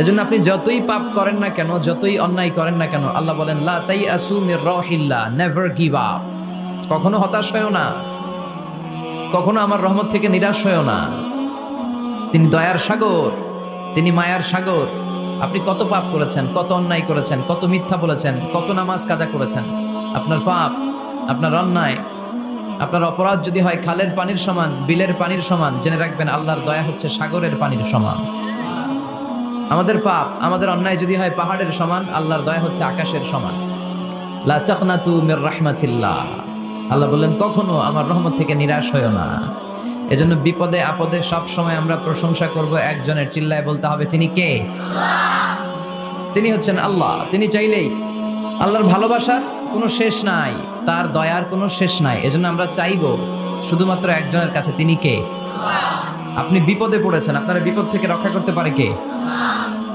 এজন্য আপনি যতই পাপ করেন না কেন, যতই অন্যায় করেন না কেন, আল্লাহ বলেন লা তাইআসু মির রাহিল্লাহ, নেভার গিভ আপ। কখনো হতাশ হয়ো না, কখনো আমার রহমত থেকে নিরাশ হয়ো না। তিনি দয়ার সাগর, তিনি মায়ার সাগর। আপনি কত পাপ করেছেন, কত অন্যায় করেছেন, কত মিথ্যা বলেছেন, কত নামাজ কাজা করেছেন। আপনার পাপ, আপনার অন্যায়, আপনার অপরাধ যদি হয় খালের পানির সমান, বিলের পানির সমান, জেনে রাখবেন আল্লাহর দয়া হচ্ছে সাগরের পানির সমান। আমাদের পাপ, আমাদের অন্যায় যদি হয় পাহাড়ের সমান, আল্লাহর দয়া হচ্ছে আকাশের সমান। লা তাকনাতু মির রাহমাতিল্লাহ, আল্লাহ বললেন কখনো আমার রহমত থেকে নিরাশ হয়ো না। এজন্য বিপদে আপদে সব সময় আমরা প্রশংসা করব একজনের, চিল্লায় বলতে হবে তিনি কে? তিনি হচ্ছেন আল্লাহ। তিনি চাইলেই, আল্লাহর ভালোবাসার কোনো শেষ নাই, তার দয়ার কোনো শেষ নাই। এজন্য আমরা চাইবো শুধুমাত্র একজনের কাছে, তিনি কে? আপনি বিপদে পড়েছেন, আপনার বিপদ থেকে রক্ষা করতে পারে কে?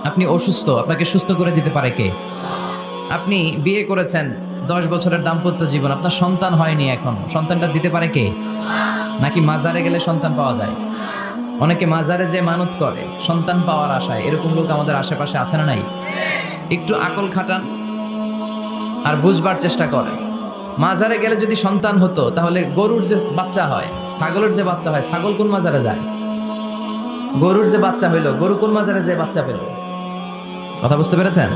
আপনি অসুস্থ, আপনাকে সুস্থ করে দিতে পারে কে? আপনি বিয়ে করেছেন, 10 বছরের দাম্পত্য জীবন, আপনার সন্তান হয়নি এখন, সন্তানটা দিতে পারে কে? নাকি মাজারে গেলে সন্তান পাওয়া যায়? অনেকে মাজারে যে মানত করে সন্তান পাওয়ার আশায়, এরকম লোক আমাদের আশেপাশে আছে না নাই? একটু আকল খাটান আর বুঝবার চেষ্টা করেন। মাজারে গেলে যদি সন্তান হতো, তাহলে গরুর যে বাচ্চা হয়, ছাগলের যে বাচ্চা হয়, ছাগল কোন মাজারে যায়? গরুর যে বাচ্চা হইলো, গরু কোন মাজারে যে বাচ্চা পেল? কথা বুঝতে পেরেছেন?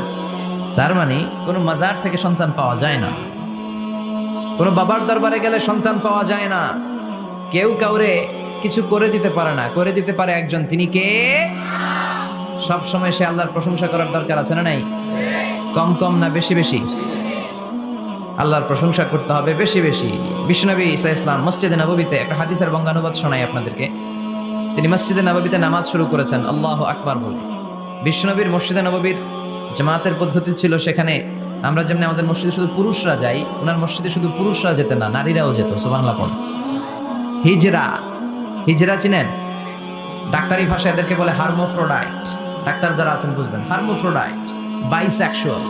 তার মানে কোনো মাজার থেকে সন্তান পাওয়া যায় না, কোনো বাবার দরবারে গেলে সন্তান পাওয়া যায় না। কেউ কাউরে কিছু করে দিতে পারে না, করে দিতে পারে একজন, তিনি কে? সব সময় সে আল্লাহর প্রশংসা করার দরকার আছে না নাই? কম কম না বেশি বেশি? আল্লাহর প্রশংসা করতে হবে বেশি বেশি। বিশ্বনবী ঈসা ইসলাম মসজিদে নববীতে একটা হাদিসের বঙ্গানুবাদ শোনাই আপনাদেরকে। তিনি মসজিদে নববীতে নামাজ শুরু করেছেন আল্লাহু আকবার বলে। বিশ্বনবীর মসজিদে নববীর জামাতের পদ্ধতি ছিল, সেখানে আমরা যেমনি আমাদের মসজিদে শুধু পুরুষরা যাই, ওনার মসজিদে শুধু পুরুষরা যেতেন না, নারীরাও যেত। সুবহানাল্লাহ পড়ে। হিজরা, হিজরা চিনেন? ডাক্তারি ভাষায় এদেরকে বলে হার্মোফ্রোডাইট। ডাক্তার যারা আছেন বুঝবেন, হার্মোফ্রোডাইট, বাইসেক্সুয়াল,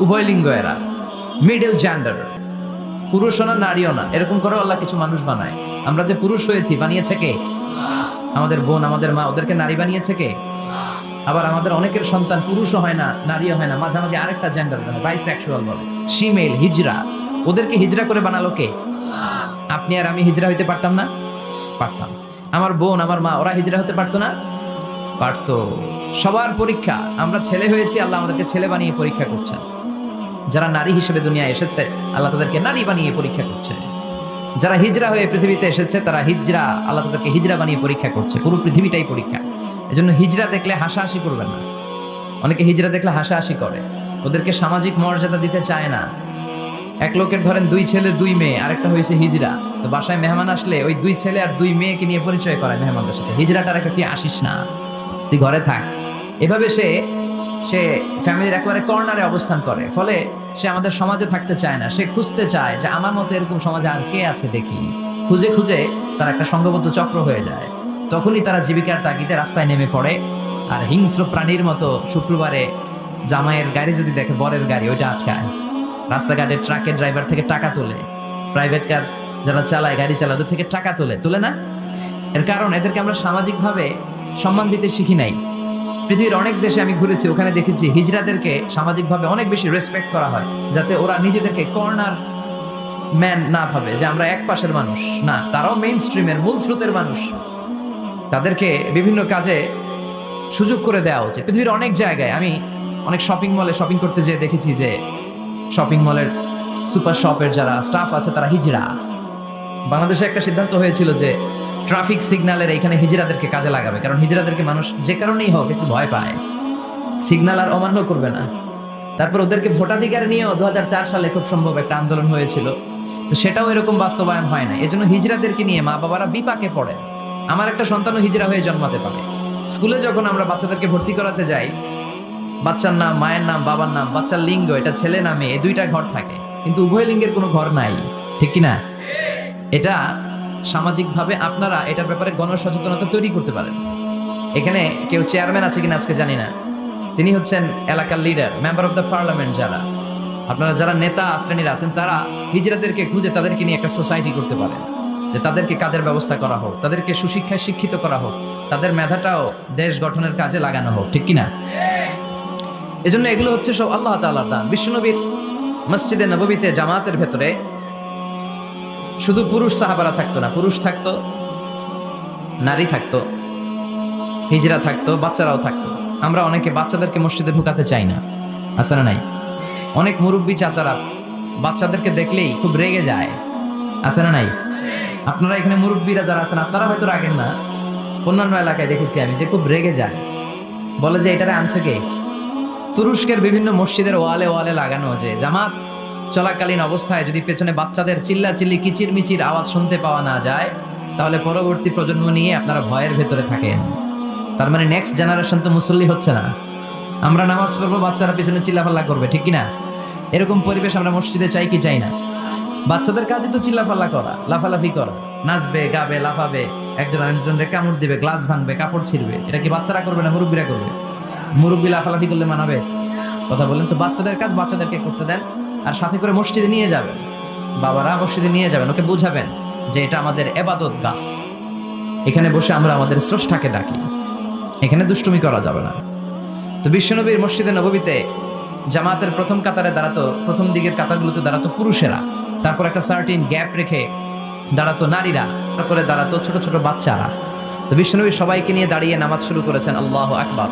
উভয় লিঙ্গ এরা, মিডল জেন্ডার, পুরুষও না নারীও না, এরকম করে আল্লাহ কিছু মানুষ বানায়। আমরা যে পুরুষ হয়েছি, বানিয়েছে কে? আমাদের বোন, আমাদের মা, ওদেরকে নারী বানিয়েছে কে? আবার আমাদের অনেকের সন্তান পুরুষও হয় না, নারীও হয় না, মাঝামাঝি আরেকটা জেন্ডার হয়, বাইসেক্সুয়াল বলে, ফিমেল, হিজরা। ওদেরকে হিজরা করে বানালো কে? আপনি আর আমি হিজরা হইতে পারতাম না? পারতাম। আমার বোন, আমার মা, ওরা হিজরা হতে পারতো না? পারতো। সবার পরীক্ষা, আমরা ছেলে হয়েছি, আল্লাহ আমাদেরকে ছেলে বানিয়ে পরীক্ষা করছেন। যারা নারী হিসেবে দুনিয়ায় এসেছে, আল্লাহ তাদেরকে নারী বানিয়ে পরীক্ষা করছে। যারা হিজরা হয়ে পৃথিবীতে এসেছে, তারা হিজরা, আল্লাহ তাদেরকে হিজরা বানিয়ে পরীক্ষা করছে। পুরো পৃথিবীটাই পরীক্ষা। এজন্য হিজরা দেখলে হাসাহাসি করবেন না। অনেকে হিজরা দেখলে হাসাহাসি করে, ওদেরকে সামাজিক মর্যাদা দিতে চায় না। এক লোকের ধরেন 2 ছেলে 2 মেয়ে, আরেকটা হয়েছে হিজরা। তো বাসায় মেহমান আসলে ওই 2 ছেলে আর 2 মেয়েকে নিয়ে পরিচয় করায় মেহমানদের সাথে। হিজরাটার একটা, তুই আসিস না, তুই ঘরে থাক। এভাবে সে ফ্যামিলির একেবারে কর্নারে অবস্থান করে। ফলে সে আমাদের সমাজে থাকতে চায় না। সে খুঁজতে চায় যে আমার মতো এরকম সমাজে আর কে আছে দেখি। খুঁজে খুঁজে তার একটা সংঘবদ্ধ চক্র হয়ে যায়। তখনই তারা জীবিকার তাগিদে রাস্তায় নেমে পড়ে। আর হিংস্র প্রাণীর মতো শুক্রবারে জামাইয়ের গাড়ি যদি দেখে, বরের গাড়ি, ওইটা আটকায়। রাস্তাঘাটে ট্রাকের ড্রাইভার থেকে টাকা তোলে, প্রাইভেট কার যারা চালায়, গাড়ি চালায়, ওদের থেকে টাকা তোলে না? এর কারণ এদেরকে আমরা সামাজিকভাবে সম্মান দিতে শিখি নাই। পৃথিবীর অনেক দেশে আমি ঘুরেছি, ওখানে দেখেছি হিজড়াদেরকে সামাজিকভাবে অনেক বেশি রেসপেক্ট করা হয়, যাতে ওরা নিজেদেরকে কর্নার ম্যান না ভাবে যে আমরা এক পাশের মানুষ। না, তারাও মেইন স্ট্রিমের, মূল স্রোতের মানুষ। তাদেরকে বিভিন্ন কাজে সুযোগ করে দেওয়া উচিত। পৃথিবীর অনেক জায়গায় আমি অনেক শপিং মলে শপিং করতে যেয়ে দেখেছি যে শপিং মলের সুপার শপের যারা স্টাফ আছে তারা হিজড়া। বাংলাদেশে একটা সিদ্ধান্ত হয়েছিল যে ট্রাফিক সিগন্যালের এইখানে হিজড়াদেরকে কাজে লাগাবে, কারণ হিজড়াদেরকে মানুষ যে কারণেই হোক একটু ভয় পায়, সিগন্যাল আর অমান্য করবে না। তারপর ওদেরকে ভোটাধিকার নিয়েও 2004 সালে খুব সম্ভব একটা আন্দোলন হয়েছিল। তো সেটাও এরকম বাস্তবায়ন হয় না। এজন্য হিজড়াদেরকে নিয়ে মা বাবারা বিপাকে পড়ে। আমার একটা সন্তানও হিজড়া হয়ে জন্মাতে পারে। স্কুলে যখন আমরা বাচ্চাদেরকে ভর্তি করাতে যাই, বাচ্চার নাম, মায়ের নাম, বাবার নাম, বাচ্চার লিঙ্গ, এটা ছেলে না মেয়ে, এই 2টা ঘর থাকে, কিন্তু উভয় লিঙ্গের কোনো ঘর নাই, ঠিক কিনা? এটা সামাজিকভাবে আপনারা এটার ব্যাপারে গণসচেতনতা তৈরি করতে পারেন। এখানে কেউ চেয়ারম্যান আছে কিনা আজকে জানি না, তিনি হচ্ছেন এলাকার leader, member of the parliament. যারা আপনারা যারা নেতা শ্রেণীর আছেন, তারা হিজড়াদেরকে খুঁজে তাদেরকে নিয়ে একটা সোসাইটি করতে পারেন, যে তাদেরকে কাজের ব্যবস্থা করা হোক, তাদেরকে সুশিক্ষায় শিক্ষিত করা হোক, তাদের মেধাটাও দেশ গঠনের কাজে লাগানো হোক, ঠিক কিনা? এজন্য এগুলো হচ্ছে সব আল্লাহ তাআলার দান। বিশ্বনবীর মসজিদে নববীতে জামাতের ভেতরে শুধু পুরুষ সাহাবারা থাকতো না, পুরুষ থাকতো, নারী থাকতো, হিজরা থাকতো, বাচ্চারাও থাকতো। আমরা অনেকে বাচ্চাদেরকে মসজিদে ঢুকাতে চাই না, আছে না নাই? অনেক মুরব্বী চাচারা বাচ্চাদেরকে দেখলেই খুব রেগে যায়, আছে না নাই? আপনারা এখানে মুরব্বীরা যারা আছেন আপনারা হয়তো রাগেন না, অন্যান্য এলাকায় দেখেছি আমি যে খুব রেগে যায়, বলে যে এটারে আনছে কে? তুরস্কের বিভিন্ন মসজিদের ওয়ালে ওয়ালে লাগানো, যে জামাত চলাকালীন অবস্থায় যদি পেছনে বাচ্চাদের চিল্লাচিল্লি কিচিরমিচির আওয়াজ শুনতে পাওয়া না যায়, তাহলে পরবর্তী প্রজন্ম নিয়ে আপনারা ভয়ের ভেতরে থাকেন। তার মানে নেক্সট জেনারেশন তো মুসল্লি হচ্ছে না। আমরা নামাজ পড়বো, বাচ্চারা পিছনে চিল্লাফাল্লা করবে, ঠিক কিনা? এরকম পরিবেশ আমরা মসজিদে চাই কি চাই না? বাচ্চাদের কাজই তো চিল্লাফাল্লা করা, লাফালাফি করা, নাচবে, গাবে, লাফাবে, একজন আরেকজনকে কামড় দিবে, গ্লাস ভাঙবে, কাপড় ছিঁড়বে। এটা কি বাচ্চারা করবে না মুরব্বীরা করবে? মুরব্বী লাফালাফি করলে মানাবে? কথা বলেন তো। বাচ্চাদের কাজ বাচ্চাদেরকে করতে দেন, আর সাথে করে মসজিদে নিয়ে যাবেন, বাবারা মসজিদে নিয়ে যাবেন, ওকে বুঝাবেন যে এটা আমাদের ইবাদত গাহ, এখানে বসে আমরা আমাদের স্রষ্টাকে ডাকি, এখানে দুষ্টুমি করা যাবে না। তো বিশ্বনবীর মসজিদে নববীতে জামাতের প্রথম কাতারে দাঁড়াতো, প্রথম দিকের কাতারগুলোতে দাঁড়াতো পুরুষেরা, তারপর একটা সার্টিন গ্যাপ রেখে দাঁড়াতো নারীরা, তারপরে দাঁড়াতো ছোট ছোট বাচ্চারা। তো বিশ্বনবী সবাইকে নিয়ে দাঁড়িয়ে নামাজ শুরু করেছেন, আল্লাহু আকবার।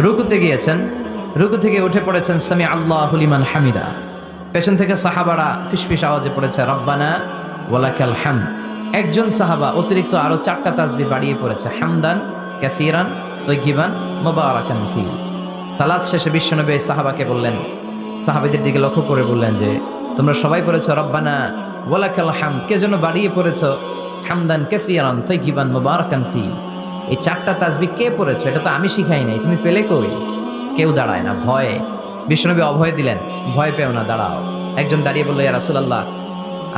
রুকুতে গিয়েছেন, রুকু থেকে উঠে পড়েছেন সামি আল্লাহু লিমান হামিদা। পেছন থেকে সাহাবারা ফিসফিস আওয়াজে পড়েছে রব্বানা ওয়ালাকাল হামদ। একজন সাহাবা অতিরিক্ত আরো 4টা তাসবিহ বাড়িয়ে পড়েছে, হামদান কাসীরান তাইয়িবান মুবারাকান ফি। সালাত শেষে বিশ্বনবী সাহাবাকে বললেন, সাহাবীদের দিকে লক্ষ্য করে বললেন যে তোমরা সবাই পড়েছো রব্বানা ওয়ালাকাল হামদ, কে যেন বাড়িয়ে পড়েছো হামদান কাসীরান তাইয়িবান মুবারাকান ফি। এই 4টা তাসবিহ কে পড়েছো? এটা তো আমি শিখাই নাই, তুমি পেলে কই? কেউ দাঁড়ায় না, ভয়ে। বিশ্বনবী অভয় দিলেন, ভয় পেও না, দাঁড়াও। একজন দাঁড়িয়ে বলল, ইয়া রাসূলুল্লাহ,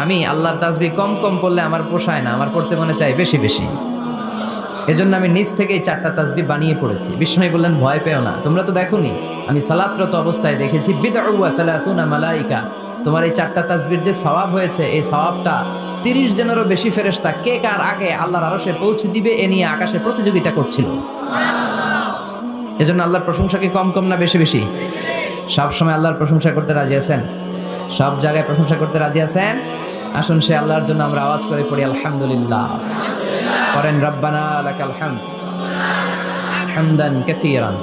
আমি আল্লাহর তাসবিহ কম কম পড়লে আমার পোষায় না, আমার পড়তে মনে চাই বেশি বেশি, এজন্য আমি নিজ থেকেই 4টা তাসবিহ বানিয়ে পড়েছি। বিশ্বনবী বললেন, ভয় পেও না, তোমরা তো দেখোনি আমি সালাতরত অবস্থায় দেখেছি বিদউ ওয়া সালাসুনা মালাইকা, তোমার এই 4টা তাসবিহর যে সওয়াব হয়েছে, এই সওয়াবটা 30 জনেরও বেশি ফেরেশতা কে কার আগে আল্লাহর আরশে পৌঁছে দিবে এ নিয়ে আকাশে প্রতিযোগিতা করছিল। এজন্য আল্লাহর প্রশংসা কি কম কম না বেশি বেশি? সব সময় আল্লাহর প্রশংসা করতে রাজি আছেন? সব জায়গায় প্রশংসা করতে রাজি আছেন? আসুন সে আল্লাহর জন্য আমরা আওয়াজ করে পড়ি আলহামদুলিল্লাহ। করেন রব্বানা লাকাল হামদ হামদান কাসীরান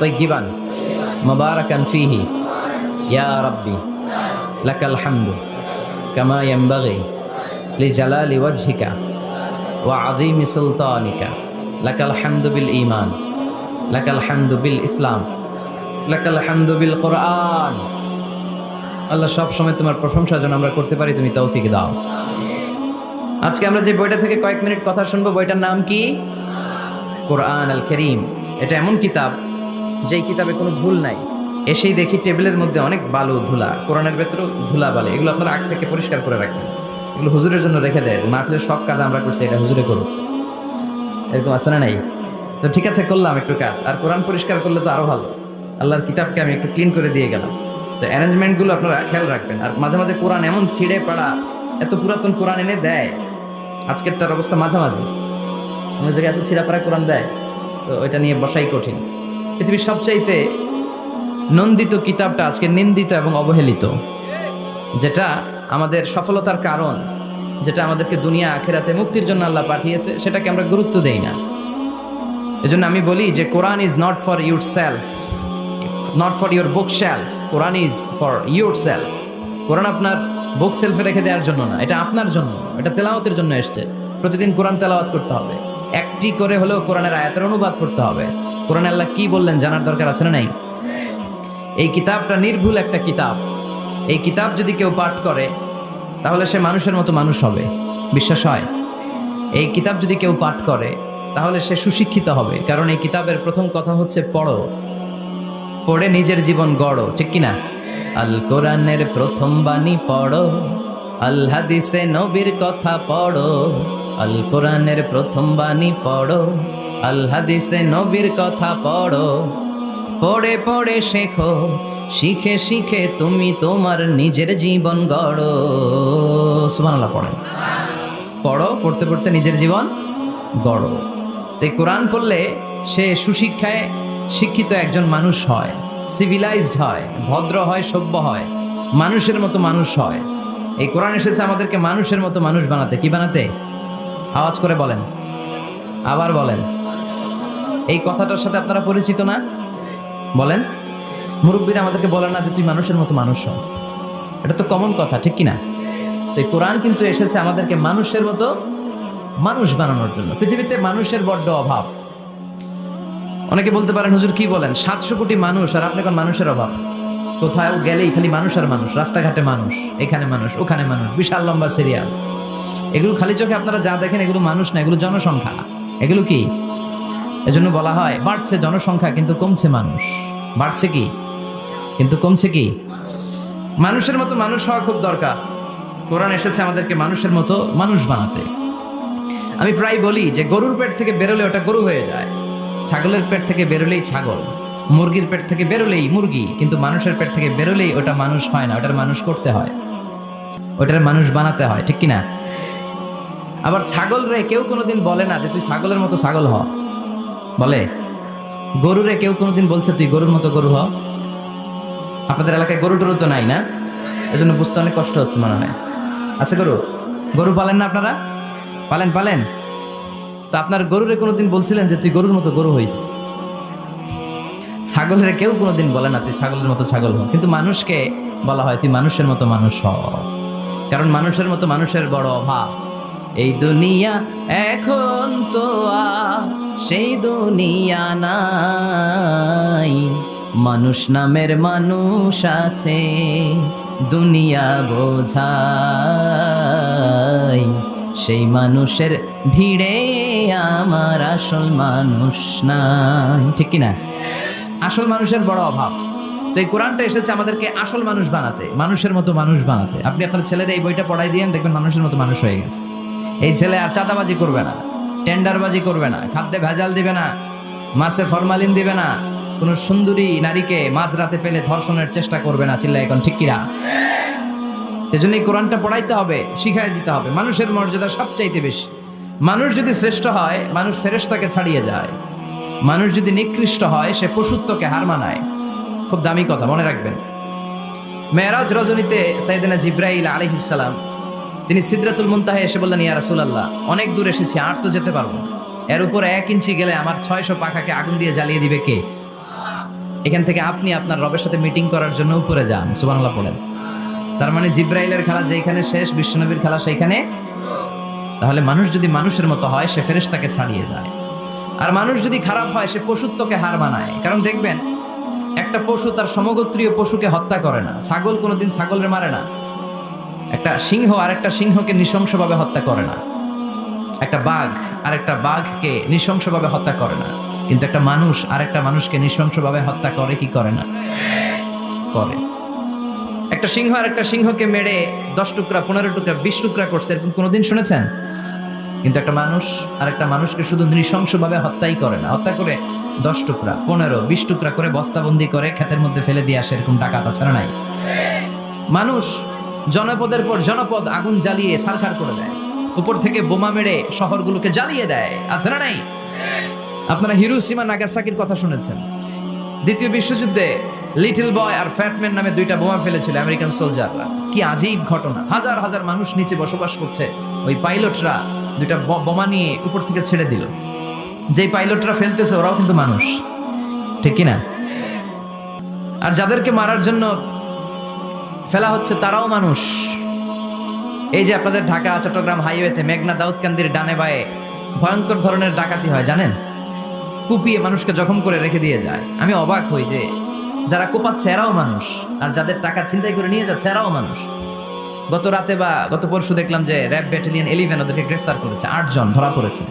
তাইয়িবান মুবারাকান ফীহি ইয়া রাব্বি লাকাল হামদু কামা ইয়ানবাগি লিজালালি ওয়াজহিকা ওয়া আযীমি সুলতানিকা লাকাল হামদু বিল ঈমান লাকাল হামদু বিল ইসলাম লাকাল হামদু বিল কোরআন। আল্লাহ সব সময় তোমার প্রশংসা যেন আমরা করতে পারি, তুমি তৌফিক দাও। আজকে আমরা যে বইটা থেকে কয়েক মিনিট কথা শুনবো, বইটার নাম কি? কোরআন আল কারীম। এটা এমন কিতাব যেই কিতাবে কোনো ভুল নাই। এসেই দেখি টেবিলের মধ্যে অনেক বালু ধুলা, কোরআনের ভেতরেও ধুলা বালে, এগুলো আপনারা আগ থেকে পরিষ্কার করে রাখবেন। এগুলো হুজুরের জন্য রেখে দেয়, মাহফিলের সব কাজ আমরা করছি, এটা হুজুরে করুক, এরকম আছে না নাই? তো ঠিক আছে, করলাম একটু কাজ। আর কোরআন পরিষ্কার করলে তো আরো ভালো। আল্লাহর কিতাবকে আমি একটু ক্লিন করে দিয়ে গেলাম। তো অ্যারেঞ্জমেন্টগুলো আপনারা খেয়াল রাখবেন। আর মাঝে মাঝে কোরআন এমন ছিঁড়ে পাড়া, এত পুরাতন কোরআন এনে দেয়, আজকেরটার অবস্থা মাঝামাঝি, অন্য জায়গায় এত ছিঁড়া পাড়া কোরআন দেয়, তো ওইটা নিয়ে বসাই কঠিন। পৃথিবীর সবচাইতে নন্দিত কিতাবটা আজকে নিন্দিত এবং অবহেলিত, যেটা আমাদের সফলতার কারণ, যেটা আমাদেরকে দুনিয়া আখেরাতে মুক্তির জন্য আল্লাহ পাঠিয়েছে, সেটাকে আমরা গুরুত্ব দেই না। এজন্য আমি বলি যে Quran is not for your self, not for your book shelf, Quran is for your self. Quran আপনার বুক সেলফে রেখে দেওয়ার জন্য না, এটা আপনার জন্য, এটা তেলাওয়াতের জন্য এসছে। প্রতিদিন কোরআন তেলাওয়াত করতে হবে, একটি করে হলেও কোরআনের আয়াতের অনুবাদ করতে হবে। কোরআনে আল্লাহ কি বললেন জানার দরকার আছে না নাই? এই কিতাবটা নির্ভুল একটা কিতাব। এই কিতাব যদি কেউ পাঠ করে তাহলে সে মানুষের মতো মানুষ হবে, বিশ্বাস হয়? এই কিতাব যদি কেউ পাঠ করে তাহলে সে সুশিক্ষিত হবে, কারণ এই কিতাবের প্রথম কথা হচ্ছে পড়ো, পড়ে নিজের জীবন গড়ো, ঠিক কিনা? আল কোরআনের প্রথম বাণী পড়ো, আল হাদিসে নবীর কথা পড়ো, আল কোরআনের প্রথম বাণী পড়ো, আল হাদিসে নবীর কথা পড়ো, পড়ে পড়ে শেখো, শিখে শিখে তুমি তোমার নিজের জীবন গড়ো। সুবহানাল্লাহ পড়েন, পড়ো, পড়তে পড়তে নিজের জীবন গড়ো। তো কোরআন পড়লে সে সুশিক্ষায় শিক্ষিত একজন মানুষ হয়, সিভিলাইজড হয়, ভদ্র হয়, সভ্য হয়, মানুষের মতো মানুষ হয়। এই কোরআন এসেছে আমাদেরকে মানুষের মতো মানুষ বানাতে। কি বানাতে? আওয়াজ করে বলেন, আবার বলেন। এই কথাটার সাথে আপনারা পরিচিত না? বলেন। মুরব্বীরা আমাদেরকে বলেন না যে তুই মানুষের মতো মানুষ হ। এটা তো কমন কথা, ঠিক কিনা? তো এই কোরআন কিন্তু এসেছে আমাদেরকে মানুষের মতো মানুষ বানানোর জন্য। পৃথিবীতে মানুষের বড্ড অভাব। অনেকে বলতে পারেন, হুজুর কি বলেন, 700 কোটি মানুষ আর আপনি কোন মানুষের অভাব? কোথাও গেলেই খালি মানুষ আর মানুষ, রাস্তাঘাটে মানুষ, এখানে মানুষ, ওখানে মানুষ, বিশাল লম্বা সিরিয়াল। এগুলো খালি চোখে আপনারা যা দেখেন এগুলো মানুষ না, এগুলো জনসংখ্যা। এগুলো কি? এজন্য বলা হয় বাড়ছে জনসংখ্যা কিন্তু কমছে মানুষ। বাড়ছে কি কিন্তু কমছে কি? মানুষের মতো মানুষ হওয়া খুব দরকার। কোরআন এসেছে আমাদেরকে মানুষের মতো মানুষ বানাতে। আমি প্রায় বলি যে গরুর পেট থেকে বেরোলে ওটা গরু হয়ে যায়, ছাগলের পেট থেকে বেরোলেই ছাগল, মুরগির পেট থেকে বেরোলেই মুরগি, কিন্তু মানুষের পেট থেকে বেরোলেই ওটা মানুষ হয় না, ওটার মানুষ করতে হয়, ওটার মানুষ বানাতে হয়, ঠিক কিনা? আবার ছাগল রে কেউ কোনোদিন বলে না যে তুই ছাগলের মতো ছাগল হ, বলে? গরুরে কেউ কোনোদিন বলছে তুই গরুর মতো গরু হ? আপনাদের এলাকায় গরু টরু তো নাই না, এজন্য বুঝতে অনেক কষ্ট হচ্ছে মনে হয়। আছে গরু? গরু পালেন না আপনারা? পালেন? তো আপনার গরুরে কোনোদিন বলছিলেন যে তুই গরুর মতো গরু হইস? ছাগলের কেউ কোনোদিন বলে না তুই ছাগলের মতো ছাগল হ, কিন্তু মানুষকে বলা হয় তুই মানুষের মতো মানুষ হ। কারণ মানুষের মতো মানুষের বড় অভাব। এই দুনিয়া এখন তো আর সেই দুনিয়া নাই, মানুষ নামের মানুষ আছে দুনিয়া বোঝাই, সেই মানুষের ভিড়ে আমার আসল মানুষ নাই, ঠিক কিনা? আসল মানুষের বড় অভাব। তো এই কোরআনটা এসেছে আমাদেরকে আসল মানুষ বানাতে, মানুষের মতো মানুষ বানাতে। আপনি আপনার ছেলেরা এই বইটা পড়াই দিয়েন, দেখবেন মানুষের মতো মানুষ হয়ে গেছে। এই ছেলে আর চাঁদাবাজি করবে না, টেন্ডারবাজি করবে না, খাদ্যে ভেজাল দিবে না, মাছে ফরমালিন দিবে না, কোনো সুন্দরী নারীকে মাঝরাতে পেলে ধর্ষণের চেষ্টা করবে না। চিল্লা এখন ঠিক কিনা? এজন্য এই কোরআনটা পড়াইতে হবে, শিখাই দিতে হবে। মানুষের মর্যাদা সবচাইতে বেশি। মানুষ যদি শ্রেষ্ঠ হয়, মানুষ ফেরেশতাকে ছাড়িয়ে যায়। মানুষ যদি নিকৃষ্ট হয়, সে পশুত্বকে হার মানায়। খুব দামি কথা, মনে রাখবেন। মেরাজ রজনীতে সাইয়েদনা জিব্রাইল আলাইহিস সালাম তিনি সিদরাতুল মুনতাহায় এসে বললেন, ইয়া রাসূলুল্লাহ, অনেক দূর এসেছি, আর তো যেতে পারবো না। এর উপর 1 ইঞ্চি গেলে আমার 600 পাখাকে আগুন দিয়ে জ্বালিয়ে দিবে কে? এখান থেকে আপনি আপনার রবের সাথে মিটিং করার জন্য উপরে যান। সুবহানাল্লাহ পড়েন। তার মানে জিব্রাইলের খেলা যেখানে শেষ, বিশ্বনবীর খেলা সেইখানে। তাহলে মানুষ যদি মানুষের মতো হয়, সে ফেরেশতাকে ছাড়িয়ে যায়। আর মানুষ যদি খারাপ হয়, সে পশুত্বকে হার মানায়। কারণ দেখবেন, একটা পশু তার সমগোত্রীয় পশুকে হত্যা করে না। ছাগল কোনোদিন ছাগলের মারে না। একটা সিংহ আর একটা সিংহকে নৃশংসভাবে হত্যা করে না। একটা বাঘ আর একটা বাঘকে নৃশংসভাবে হত্যা করে না। কিন্তু একটা মানুষ আর একটা মানুষকে নৃশংসভাবে হত্যা করে কি করে না? করে। একটা সিংহ আর একটা সিংহকে মেরে 10 টুকরা, 15 টুকরা, 20 টুকরা করছে, এরকম কোনোদিন শুনেছেন? কিন্তু একটা মানুষ আর একটা মানুষকে শুধু নৃশংসভাবে হত্যাই করে না, হত্যা করে 10 টুকরা, 15, 20 টুকরা করে বস্তাবন্দি করে ক্ষেতের মধ্যে ফেলে দিয়ে আসে, এরকম ডাকাত ছাড়া নাই। মানুষ জনপদের পর জনপদ আগুন জ্বালিয়ে ছারখার করে দেয়, উপর থেকে বোমা মেরে শহরগুলোকে জ্বালিয়ে দেয়, আছে না নাই? আপনারা হিরোশিমা নাগাসাকির কথা শুনেছেন। দ্বিতীয় বিশ্বযুদ্ধে লিটল বয় আর ফ্যাটম্যান নামে 2টা বোমা ফেলেছিল আমেরিকান সোলজাররা। কি আজীব ঘটনা! হাজার হাজার মানুষ নিচে বসবাস করছে, ওই পাইলটরা 2টা বোমা নিয়ে উপর থেকে ছেড়ে দিল। যেই পাইলটরা ফেলতেছে ওরাও কিন্তু মানুষ, ঠিক কিনা? আর যাদেরকে মারার জন্য ফেলা হচ্ছে তারাও মানুষ। এই যে আপনাদের ঢাকা চট্টগ্রাম হাইওয়েতে মেঘনা দাউদকান্দির ডানে বায়ে ভয়ঙ্কর ধরনের ডাকাতি হয়, জানেন? কুপিয়ে মানুষকে জখম করে রেখে দিয়ে যায়। আমি অবাক হই যে যারা কোপাচ্ছে এরাও মানুষ, আর যাদের টাকা ছিনতাই করে নিয়ে যাচ্ছে এরাও মানুষ। গত রাতে বা গত পরশু দেখলাম যে র্যাব ব্যাটালিয়ন 11 ওদেরকে গ্রেফতার করেছে, 8 জন ধরা পড়েছে।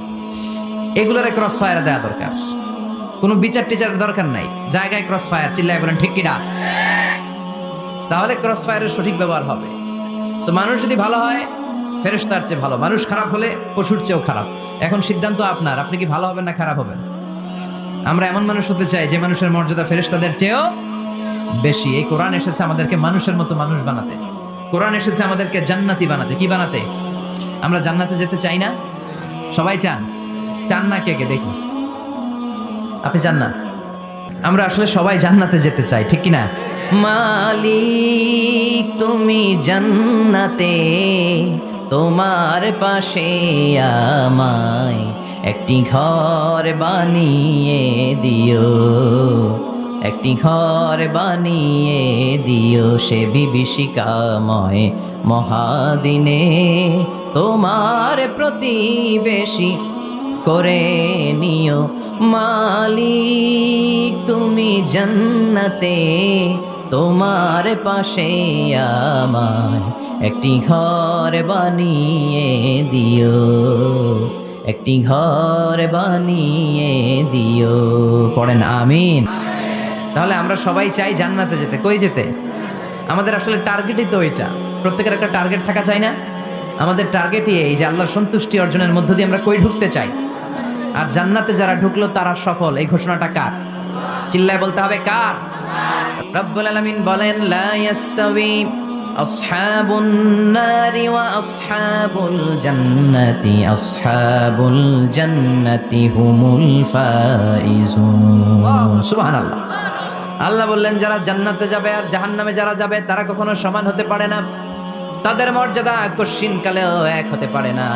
এগুলোর ক্রস ফায়ার দেওয়া দরকার, কোনো বিচার টিচারের দরকার নাই, জায়গায় ক্রস ফায়ার। চিল্লায় বলেন ঠিক কিনা? তাহলে ক্রস ফায়ারের সঠিক ব্যবহার হবে। তো মানুষ যদি ভালো হয়, ফেরেশতার চেয়ে ভালো। মানুষ খারাপ হলে পশুর চেয়েও খারাপ। এখন সিদ্ধান্ত আপনার, আপনি কি ভালো হবেন না খারাপ হবেন? আমরা এমন মানুষ হতে চাই যে মানুষের মর্যাদা ফেরেশতাদের চেয়েও বেশি। এই কোরআন এসেছে আমাদেরকে মানুষের মতো মানুষ বানাতে। কোরআন এসেছে আমাদেরকে জান্নাতি বানাতে। কি বানাতে? আমরা জান্নাতে যেতে চাই না? সবাই চান? চান না কে কে? দেখি, আপনি চান না? আমরা আসলে সবাই জান্নাতে যেতে চাই, ঠিক কি না? মালিক তুমি জান্নাতে, তোমার পাশে আমায় একটি ঘর বানিয়ে দিও, একটি ঘর বানিয়ে দিও সে বিভীষিকাময় মহাদিনে, তোমার প্রতিবেশী করে নিও। মালিক তুমি জান্নাতে, তোমার পাশে আমায় একটি ঘর বানিয়ে দিও, একটি ঘর বানিয়ে দিও। পড়েন আমিন। তাহলে আমরা সবাই চাই জান্নাতে যেতে। কই যেতে? আমাদের আসলে টার্গেটই তো এটা। প্রত্যেকের একটা টার্গেট থাকা চাই না? আমাদের টার্গেটই এই যে আল্লাহর সন্তুষ্টি অর্জনের মধ্য দিয়ে আমরা কই ঢুকতে চাই। আর জান্নাতে যারা ঢুকলো তারা সফল, এই ঘোষণাটা কার? চিল্লায় বলতে হবে কার? রব্বুল আলামিন বলেন লা ইয়াস্তাবি আসহাবুন নারি ওয়া আসহাবুল জান্নাতি, আসহাবুল জান্নাতি হুমুল ফাইজুন। সুবহানাল্লাহ। আল্লাহ বললেন যারা জান্নাতে যাবে আর জাহান্নামে যারা যাবে তারা কখনো সমান হতে পারে না, তাদের মর্যাদা কশিনকালেও এক হতে পারে না।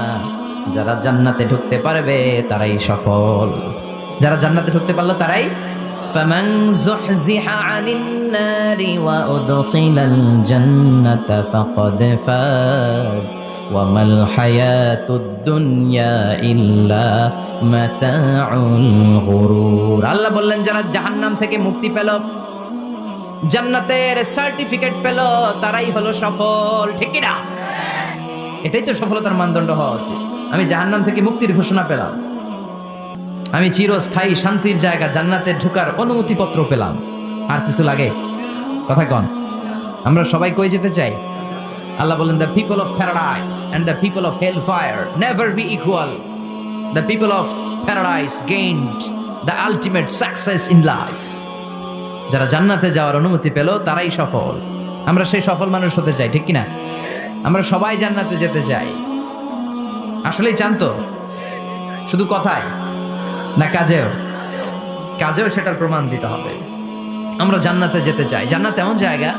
যারা জান্নাতে ঢুকতে পারবে তারাই সফল। যারা জান্নাতে ঢুকতে পারলো তারাই ফামান যুহজিহা আনিন নারি ওয়া উদখিলাল জান্নাতা ফাকাদ ফাজ ওয়া মাল হায়াতুদ দুনিয়া ইল্লা মাতাউল গুরুর। আল্লাহ বললেন যারা জাহান্নাম থেকে মুক্তি পেল, জান্নাতের সার্টিফিকেট পেল, তারাই হলো সফল, ঠিক কি না? এটাই তো সফলতার মানদণ্ড হওয়া উচিত। আমি জাহান্নাম থেকে মুক্তির ঘোষণা পেলাম, আমি চিরস্থায়ী শান্তির জায়গা জান্নাতে ঢোকার অনুমতিপত্র পেলাম, আর কিছু লাগে? কথা কন। আমরা সবাই কই যেতে চাই? আল্লাহ বলেন the people of paradise and the people of hell fire never be equal. The people of paradise gained the ultimate success in life. যারা জান্নাতে যাওয়ার অনুমতি পেল তারাই সফল। আমরা সেই সফল মানুষ হতে চাই, ঠিক কিনা? আমরা সবাই জান্নাতে যেতে চাই। আসলেই চান তো? শুধু কথায় না কাজেও? কাজেও সেটার প্রমাণ দিতে হবে। আমরা জান্নাতে যেতে চাই। জান্নাত এমন জায়গা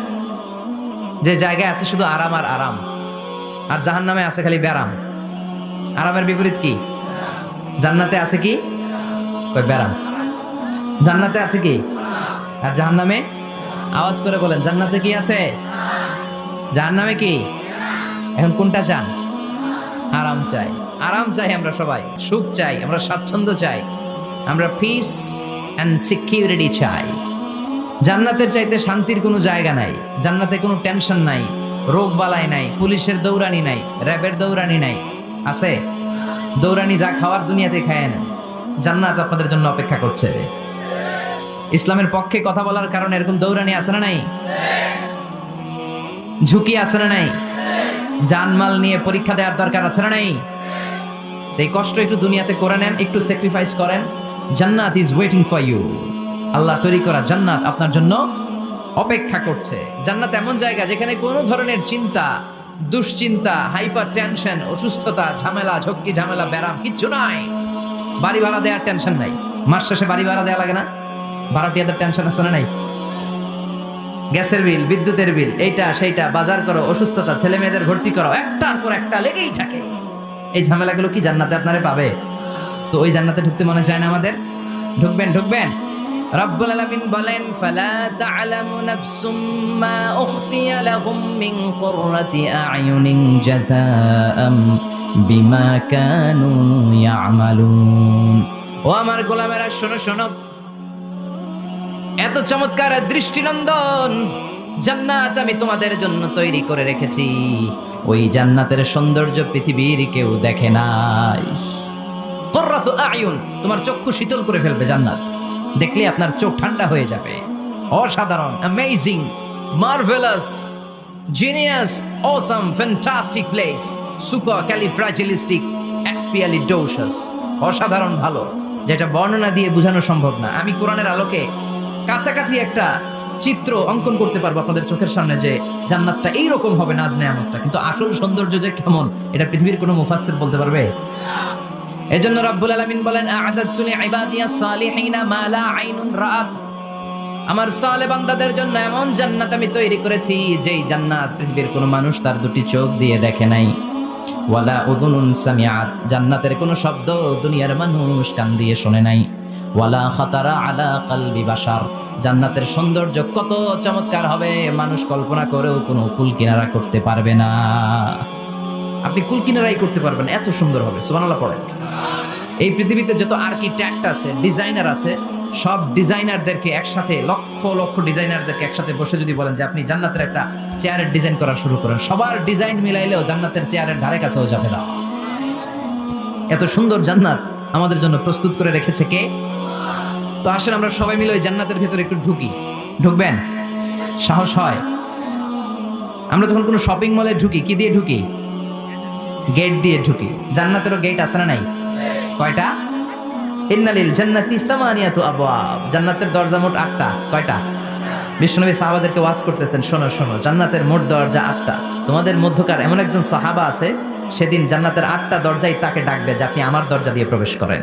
যে জায়গায় আছে শুধু আরাম আর আরাম, আর জাহান্নামে আছে খালি ব্যারাম। আরামের বিপরীত কি? জান্নাতে আছে কি? কই ব্যারাম। জান্নাতে আছে কি? আর জাহান্নামে? আওয়াজ করে বলেন, জান্নাতে কি আছে? জাহান্নামে কি? এখন কোনটা চান? আরাম চাই। আরাম চাই আমরা সবাই, সুখ চাই, আমরা স্বাচ্ছন্দ্য চাই, আমরা পিস এন্ড সিকিউরিটি চাই। জান্নাতের চাইতে শান্তির কোনো জায়গা নাই। জান্নাতে কোনো টেনশন নাই, রোগ বালাই নাই, পুলিশের দৌড়ানি নাই, র্যাবের দৌড়ানি নাই। আছে দৌড়ানি, যা খাওয়ার দুনিয়াতে খায় না। জান্নাত আপনাদের জন্য অপেক্ষা করছে। ইসলামের পক্ষে কথা বলার কারণে এরকম দৌড়ানি আছে না নাই? ঝুঁকি আছে না নাই? জানমাল নিয়ে পরীক্ষা দেওয়ার দরকার আছে না নাই? এই কষ্ট একটু দুনিয়াতে করে নেন, একটু স্যাক্রিফাইস করেন। জান্নাত ইজ ওয়েটিং ফর ইউ। আল্লাহ তৈরি করা জান্নাত আপনার জন্য অপেক্ষা করছে। জান্নাত এমন জায়গা যেখানে কোনো ধরনের চিন্তা, দুশ্চিন্তা, হাইপার টেনশন, অসুস্থতা, ঝামেলা, ঝক্কি ঝামেলা, ব্যারাম কিচ্ছু নাই। বাড়ি ভাড়া দেওয়ার টেনশন নাই। মাস শেষে বাড়ি ভাড়া দেওয়া লাগে না? ভাড়াটিয়াদের টেনশন আছে না নাই? গ্যাসের বিল, বিদ্যুতের বিল, এইটা সেইটা, বাজার করো, অসুস্থতা, ছেলে মেয়েদের ভর্তি করো, একটার পর একটা লেগেই থাকে। এই ঝামেলাগুলো কি জান্নাতে আপনারে পাবে? তো ওই জান্নাতে ঢুকতে মনে চায় না আমাদের? ঢুকবেন, ঢুকবেন। রব্বুল আলামিন বলেন ফালা তা'লামু নাফসুম মা উখফিয়া লাহুম মিন কুররাতি আ'য়ুনিন জাযাআম বিমা কানু ইয়া'মালুন। ও আমার গোলামেরা শোনো শোনো, এত চমৎকার দৃষ্টিনন্দন জান্নাত আমি তোমাদের জন্য তৈরি করে রেখেছি। ওই জান্নাতের সৌন্দর্য পৃথিবীর কেউ দেখে নাই। কুররাতু আ'য়ুন, তোমার চক্ষু শীতল করে ফেলবে জান্নাত। দেখলে আপনার চোখ ঠান্ডা হয়ে যাবে। অসাধারণ, amazing, marvellous, genius, awesome, fantastic place, supercalifragilisticexpialidocious. অসাধারণ ভালো, যেটা বর্ণনা দিয়ে বোঝানো সম্ভব না। আমি কোরআনের আলোকে কাছাকাছি একটা চিত্র অঙ্কন করতে পারবো আপনাদের চোখের সামনে যে জান্নাতটা এইরকম হবে, নাজ নেয়ামতটা। কিন্তু আসল সৌন্দর্য যে কেমন এটা পৃথিবীর কোনো মুফাসসির বলতে পারবে? এজন্য রব্বুল আলামিন বলেন আ'দাতু লিইবাদিয়াস সালিহিনা মা লা আইনুন রাআত আমার সালে বান্দাদের জন্য এমন জান্নাত আমি তৈরি করেছি যেই জান্নাত পৃথিবীর কোনো মানুষ তার দুটি চোখ দিয়ে দেখে নাই, ওয়ালা উযুনুন সামিআত, জান্নাতের কোনো শব্দ দুনিয়ার মানুষ কান দিয়ে শোনে নাই, ওয়ালা খাতারা আলা কলবি বাশার, জান্নাতের সৌন্দর্য কত চমৎকার হবে মানুষ কল্পনা করেও কোনো কুল কিনারা করতে পারবে না। আপনি কুল কিনারাই করতে পারবেন, এত সুন্দর হবে। সুবহানাল্লাহ পড়েন। এই পৃথিবীতে যত আর্কিটেক্ট আছে, ডিজাইনার আছে, সব ডিজাইনারদেরকে একসাথে, লক্ষ লক্ষ ডিজাইনারদেরকে একসাথে বসে যদি বলেন যে আপনি জান্নাতের একটা চেয়ারের ডিজাইন করা শুরু করেন, সবার ডিজাইন মিলাইলেও জান্নাতের চেয়ারের ধারে কাছেও যাবে না। এত সুন্দর জান্নাত আমাদের জন্য প্রস্তুত করে রেখেছে কে? তো আসেন আমরা সবাই মিলে ওই জান্নাতের ভিতরে একটু ঢুকি। ঢুকবেন? সাহস হয়? আমরা যখন কোনো শপিং মলে ঢুকি, কি দিয়ে ঢুকি? গেট দিয়ে ঢুকি। জান্নাতেরও গেট আছে না নাই? কয়টা? ইন্নালিল জান্নাতি সামানিয়াতু আবওয়াব, জান্নাতের দরজা মোট 8টা। কয়টা? বিশ্বনবী সাহাবাদেরকে ওয়াজ করতেছেন, শোনো শোনো, জান্নাতের মোট দরজা 8টা। তোমাদের মধ্যকার এমন একজন সাহাবা আছে, সেদিন জান্নাতের 8টা দরজাই তাকে ডাকবে যে আপনি আমার দরজা দিয়ে প্রবেশ করেন।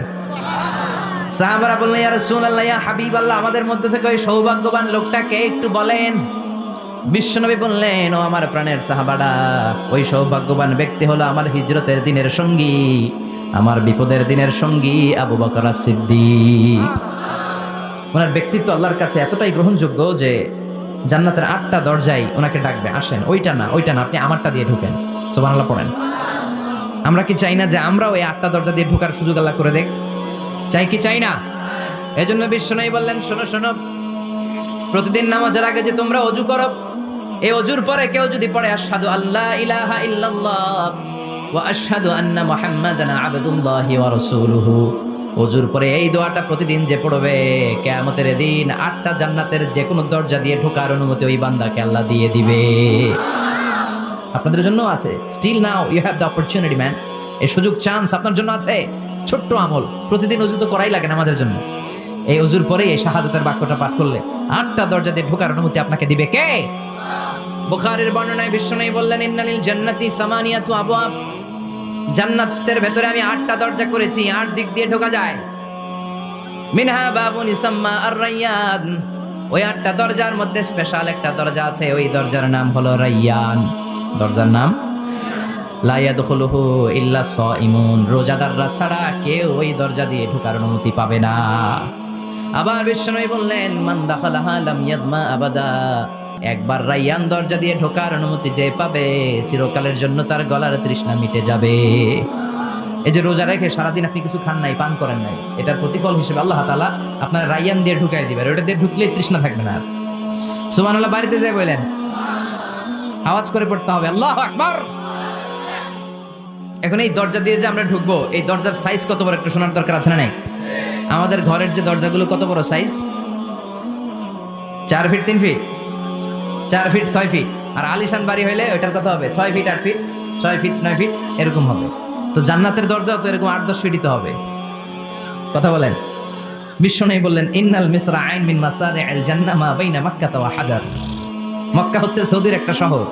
সাহাবারা বললেন, ইয়া রাসূলুল্লাহ, ইয়া হাবিবাল্লাহ, আমাদের মধ্যে থেকে ওই সৌভাগ্যবান লোকটা কে একটু বলেন। বিশ্বনবী বললেন, ও আমার প্রাণের সাহাবারা, ওই সৌভাগ্যবান ব্যক্তি হলো আমার হিজরতের দিনের সঙ্গী, আমার বিপদের দিনের সঙ্গী আবু বকর সিদ্দিক। ওনার ব্যক্তিত্ব আল্লাহর কাছে এতটাই গ্রহণযোগ্য যে জান্নাতের 8টা দরজাই ওনাকে ডাকবে, আসেন। ওইটা না, আপনি আমারটা দিয়ে ঢুকেন। সুবহানাল্লাহ পড়েন। আমরা কি চাই না যে আমরাও এই 8টা দরজা দিয়ে ঢোকার সুযোগ আল্লাহ করে দেখ? চাই কি চাই না? এজন্য বিশ্বনবী বললেন, শোনো শোনো, প্রতিদিন নামাজের আগে যে তোমরা ওযু করো, এই ওযুর পরে কেউ যদি পড়ে আশহাদু আল্লা ইলাহা ইল্লাল্লাহ ওয়া আশহাদু আন্না মুহাম্মাদান আবদুল্লাহি ওয়া রাসূলুহু, ওযুর পরে এই দোয়াটা প্রতিদিন যে পড়বে, কিয়ামতের দিন 8টা জান্নাতের যে কোনো দরজা দিয়ে ঢোকার অনুমতি ওই বান্দাকে আল্লাহ দিয়ে দিবে। আপনাদের জন্য আছে। Still now you have the opportunity man. এই সুযোগ, চান্স আপনার জন্য আছে। ছোট্ট আমল, প্রতিদিন ওযু তো করাই লাগে না আমাদের জন্য। এই ওযুর পরে এই শাহাদাতের বাক্যটা পাঠ করলে 8টা দরজা দিয়ে ঢোকার অনুমতি আপনাকে দিবে কে? বুখারীর বর্ণনায় বিশ্বনবী বললেন, ইন্নালিল জান্নাতি সামানিয়াতু আবওয়াব, জান্নাতের ভেতরে আমি 8টা দরজা করেছি, 8 দিক দিয়ে ঢোকা যায়। মিনহা বাবুন ইসাম্মা আর-রায়্যান, ওই 8টা দরজার মধ্যে স্পেশাল একটা দরজা আছে, ওই দরজার নাম হলো রায়্যান। দরজার নাম লা ইয়াদখুলুহু ইল্লা সাইমুন, রোজাদাররা ছাড়া কেউ ওই দরজা দিয়ে ঢোকার অনুমতি পাবে না। আবার বিশ্বনবী বললেন, মান দাখালাহা লাম ইয়াযমা আবাদা, একবার রায়্যান দরজা দিয়ে ঢোকার অনুমতি যে পাবে, চিরকালের জন্য তার গলার তৃষ্ণা মিটে যাবে। এই যে রোজা রেখে সারাদিন আপনি কিছু খান নাই, পান করেন নাই, এটার প্রতিফল হিসেবে আল্লাহ তাআলা আপনার রায়্যান দিয়ে ঢুকাই দিবেন। ওটা দিয়ে ঢুকলেই তৃষ্ণা থাকবে না। সুবহানাল্লাহ। বাড়িতে যাই বলেন, আওয়াজ করে পড়তে হবে আল্লাহু আকবার। এখন এই দরজা দিয়ে যে আমরা ঢুকবো, এই দরজার সাইজ কত বড় একটু শোনার দরকার আছে না নাই? আমাদের ঘরের যে দরজাগুলো কত বড় size? 4 feet 3 feet, 4 feet 6 feet. আর আলিশান বাড়ি হইলে ওইটার কত হবে? 6 ফিট 8 ফিট, 6 ফিট 9 ফিট, এরকম হবে। তো জান্নাতের দরজাও তো এরকম 8-10 ফিটই তো হবে। কথা বলেন। বিশ্বনবী বললেন, ইন্নাল মিসরাআইন মিন মাসারি'আল জান্নাহ মা বাইনা মাক্কাহ ওয়া হাজার। মক্কা হচ্ছে সৌদির একটা শহর,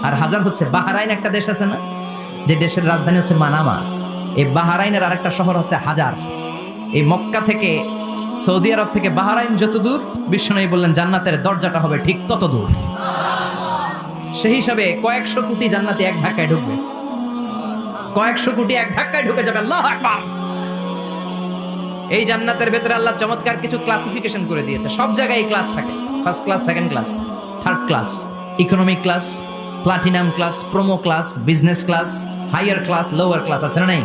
আর হাজার হচ্ছে বাহরাইন, একটা দেশ আছে না, যে দেশের রাজধানী হচ্ছে মানামা। এই বাহরাইনের আরেকটা শহর হচ্ছে হাজার। এই মক্কা থেকে, সৌদি আরব থেকে বাহরাইন যত দূর, বিশ্বনবী বললেন জান্নাতের দরজাটা হবে ঠিক তত দূর। সেই হিসাবে কয়েকশো কোটি জান্নাতে এক ধাক্কায় ঢুকবে, কয়েকশো কোটি এক ধাক্কায় ঢুকে যাবে। আল্লাহু আকবার। এই জান্নাতের ভেতরে আল্লাহ চমৎকার কিছু ক্লাসিফিকেশন করে দিয়েছে। সব জায়গায় ক্লাস থাকে, first class, second class, third class, economic class, platinum class, promo class, business class, higher class, lower class, আছে না নাই?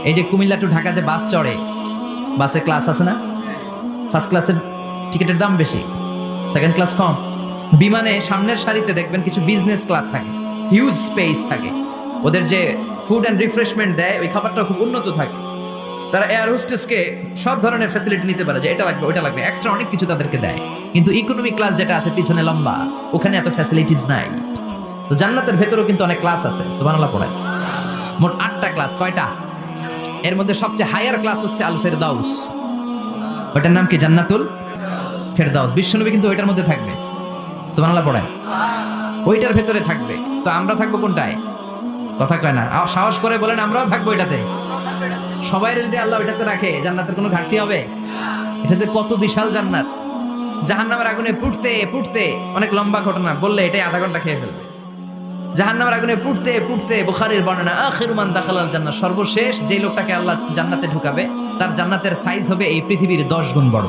এই যে কুমিল্লা টু ঢাকা যে বাস চড়ে, বাসে ক্লাস আছে না? ফার্স্ট ক্লাসের টিকিটের দাম বেশি, সেকেন্ড ক্লাস কম। বিমানে সামনের সারিতে দেখবেন কিছু বিজনেস ক্লাস থাকে, হিউজ স্পেস থাকে, ওদের যে ফুড অ্যান্ড রিফ্রেশমেন্ট দেয় ওই খাবারটা খুব উন্নত থাকে। তারা এয়ার হোস্টেসকে সব ধরনের ফ্যাসিলিটি নিতে পারে, যে এটা লাগবে ওইটা লাগবে, এক্সট্রা অনেক কিছু তাদেরকে দেয়। কিন্তু ইকোনমিক ক্লাস যেটা আছে পিছনে লম্বা, ওখানে এত ফ্যাসিলিটিস নাই। তো জান্নাতের ভেতরেও কিন্তু অনেক ক্লাস আছে। সুবহানাল্লাহ পড়ে। মোট 8টা ক্লাস। কয়টা? এর মধ্যে সবচেয়ে হায়ার ক্লাস হচ্ছে আল ফেরদাউস। ওটার নাম কি? জান্নাতুল ফেরদাউস। বিশ্বনবী কিন্তু ওইটার মধ্যে থাকবে। সুবহানাল্লাহ পড়ে। ওইটার ভেতরে থাকবে। তো আমরা থাকবো কোনটায়? কথা কয় না, সাহস করে বলেন আমরাও থাকবো এটাতে। সবাই যদি আল্লাহ ওইটাতে রাখে, জান্নাতের কোনো ঘাটতি হবে? এটা যে কত বিশাল জান্নাত, জাহান্নামের আগুনে পুড়তে পুড়তে, অনেক লম্বা ঘটনা, বললে এটাই আধা ঘন্টা খেয়ে ফেলবে। জাহান্নামের আগুনে পুড়তে পুড়তে, বুখারীর বর্ণনা, আখিরু মান দাখালাল জান্নাহ, সর্বশেষ যে লোকটাকে আল্লাহ জান্নাতে ঢুকাবে তার জান্নাতের সাইজ হবে এই পৃথিবীর 10 গুণ বড়।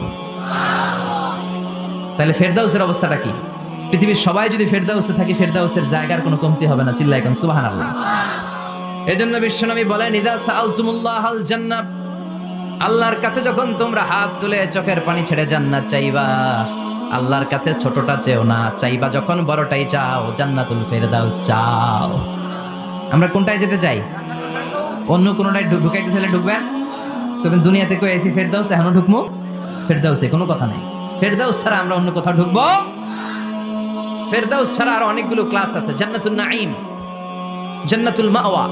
তাহলে ফেরদাউসের অবস্থাটা কি? পৃথিবীর সবাই যদি ফেরদাউসে থাকি, ফেরদাউসের জায়গার কোনো কমতি হবে না। চিল্লায় কোন সুবহানাল্লাহ। এজন্য বিশ্বনবী বলেন, ইযা সাআলতুমুল্লাহাল জান্নাহ, আল্লাহর কাছে যখন তোমরা হাত তুলে চোখের পানি ছেড়ে জান্নাত চাইবা, আল্লাহর কাছে ছোটটা চেও না, চাইবা যখন বড়টাই চাও, জান্নাতুল ফেরদাউস চাও। আমরা কোনটায় যেতে চাই? অন্য কোনটায় ঢুকাইতে চাইলে ঢুকবেন, তবে দুনিয়াতে কই এসি ফেরদাউস, এখনো ঢুকবো ফেরদাউসে, কোনো কথা নেই। ফেরদাউস ছাড়া আমরা অন্য কোথাও ঢুকবো? ফেরদাউস ছাড়া আর অনেকগুলো ক্লাস আছে। জান্নাতুল নাঈম, জান্নাতুল মাওয়া,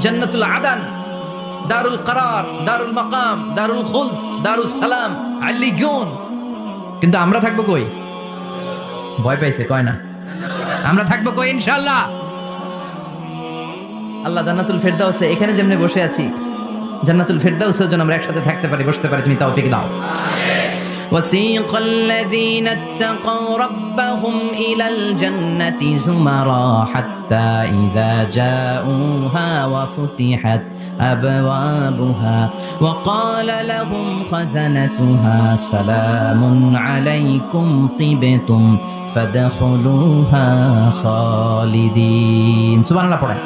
জান্নাতুল আদান, দারুল করার, দারুল মাকাম, দারুল খুলদ, দারুস সালাম, আলিগুন। কিন্তু আমরা থাকবো কই? ভয় পাইছে, কয় না আমরা থাকবো কই? ইনশাআল্লাহ আল্লাহ জান্নাতুল ফেরদাউসে, এখানে যেমনি বসে আছি, জান্নাতুল ফেরদাউসের জন্য আমরা একসাথে থাকতে পারি, বসতে পারি। তুমি তৌফিক দাও। وسيق الذين اتقوا ربهم إلى الجنة زمرا حتى إذا جاءوها وفتحت أبوابها وقال لهم خزنتها سلام عليكم طبتم فادخلوها خالدين। সুবহান আল্লাহ পড়েন।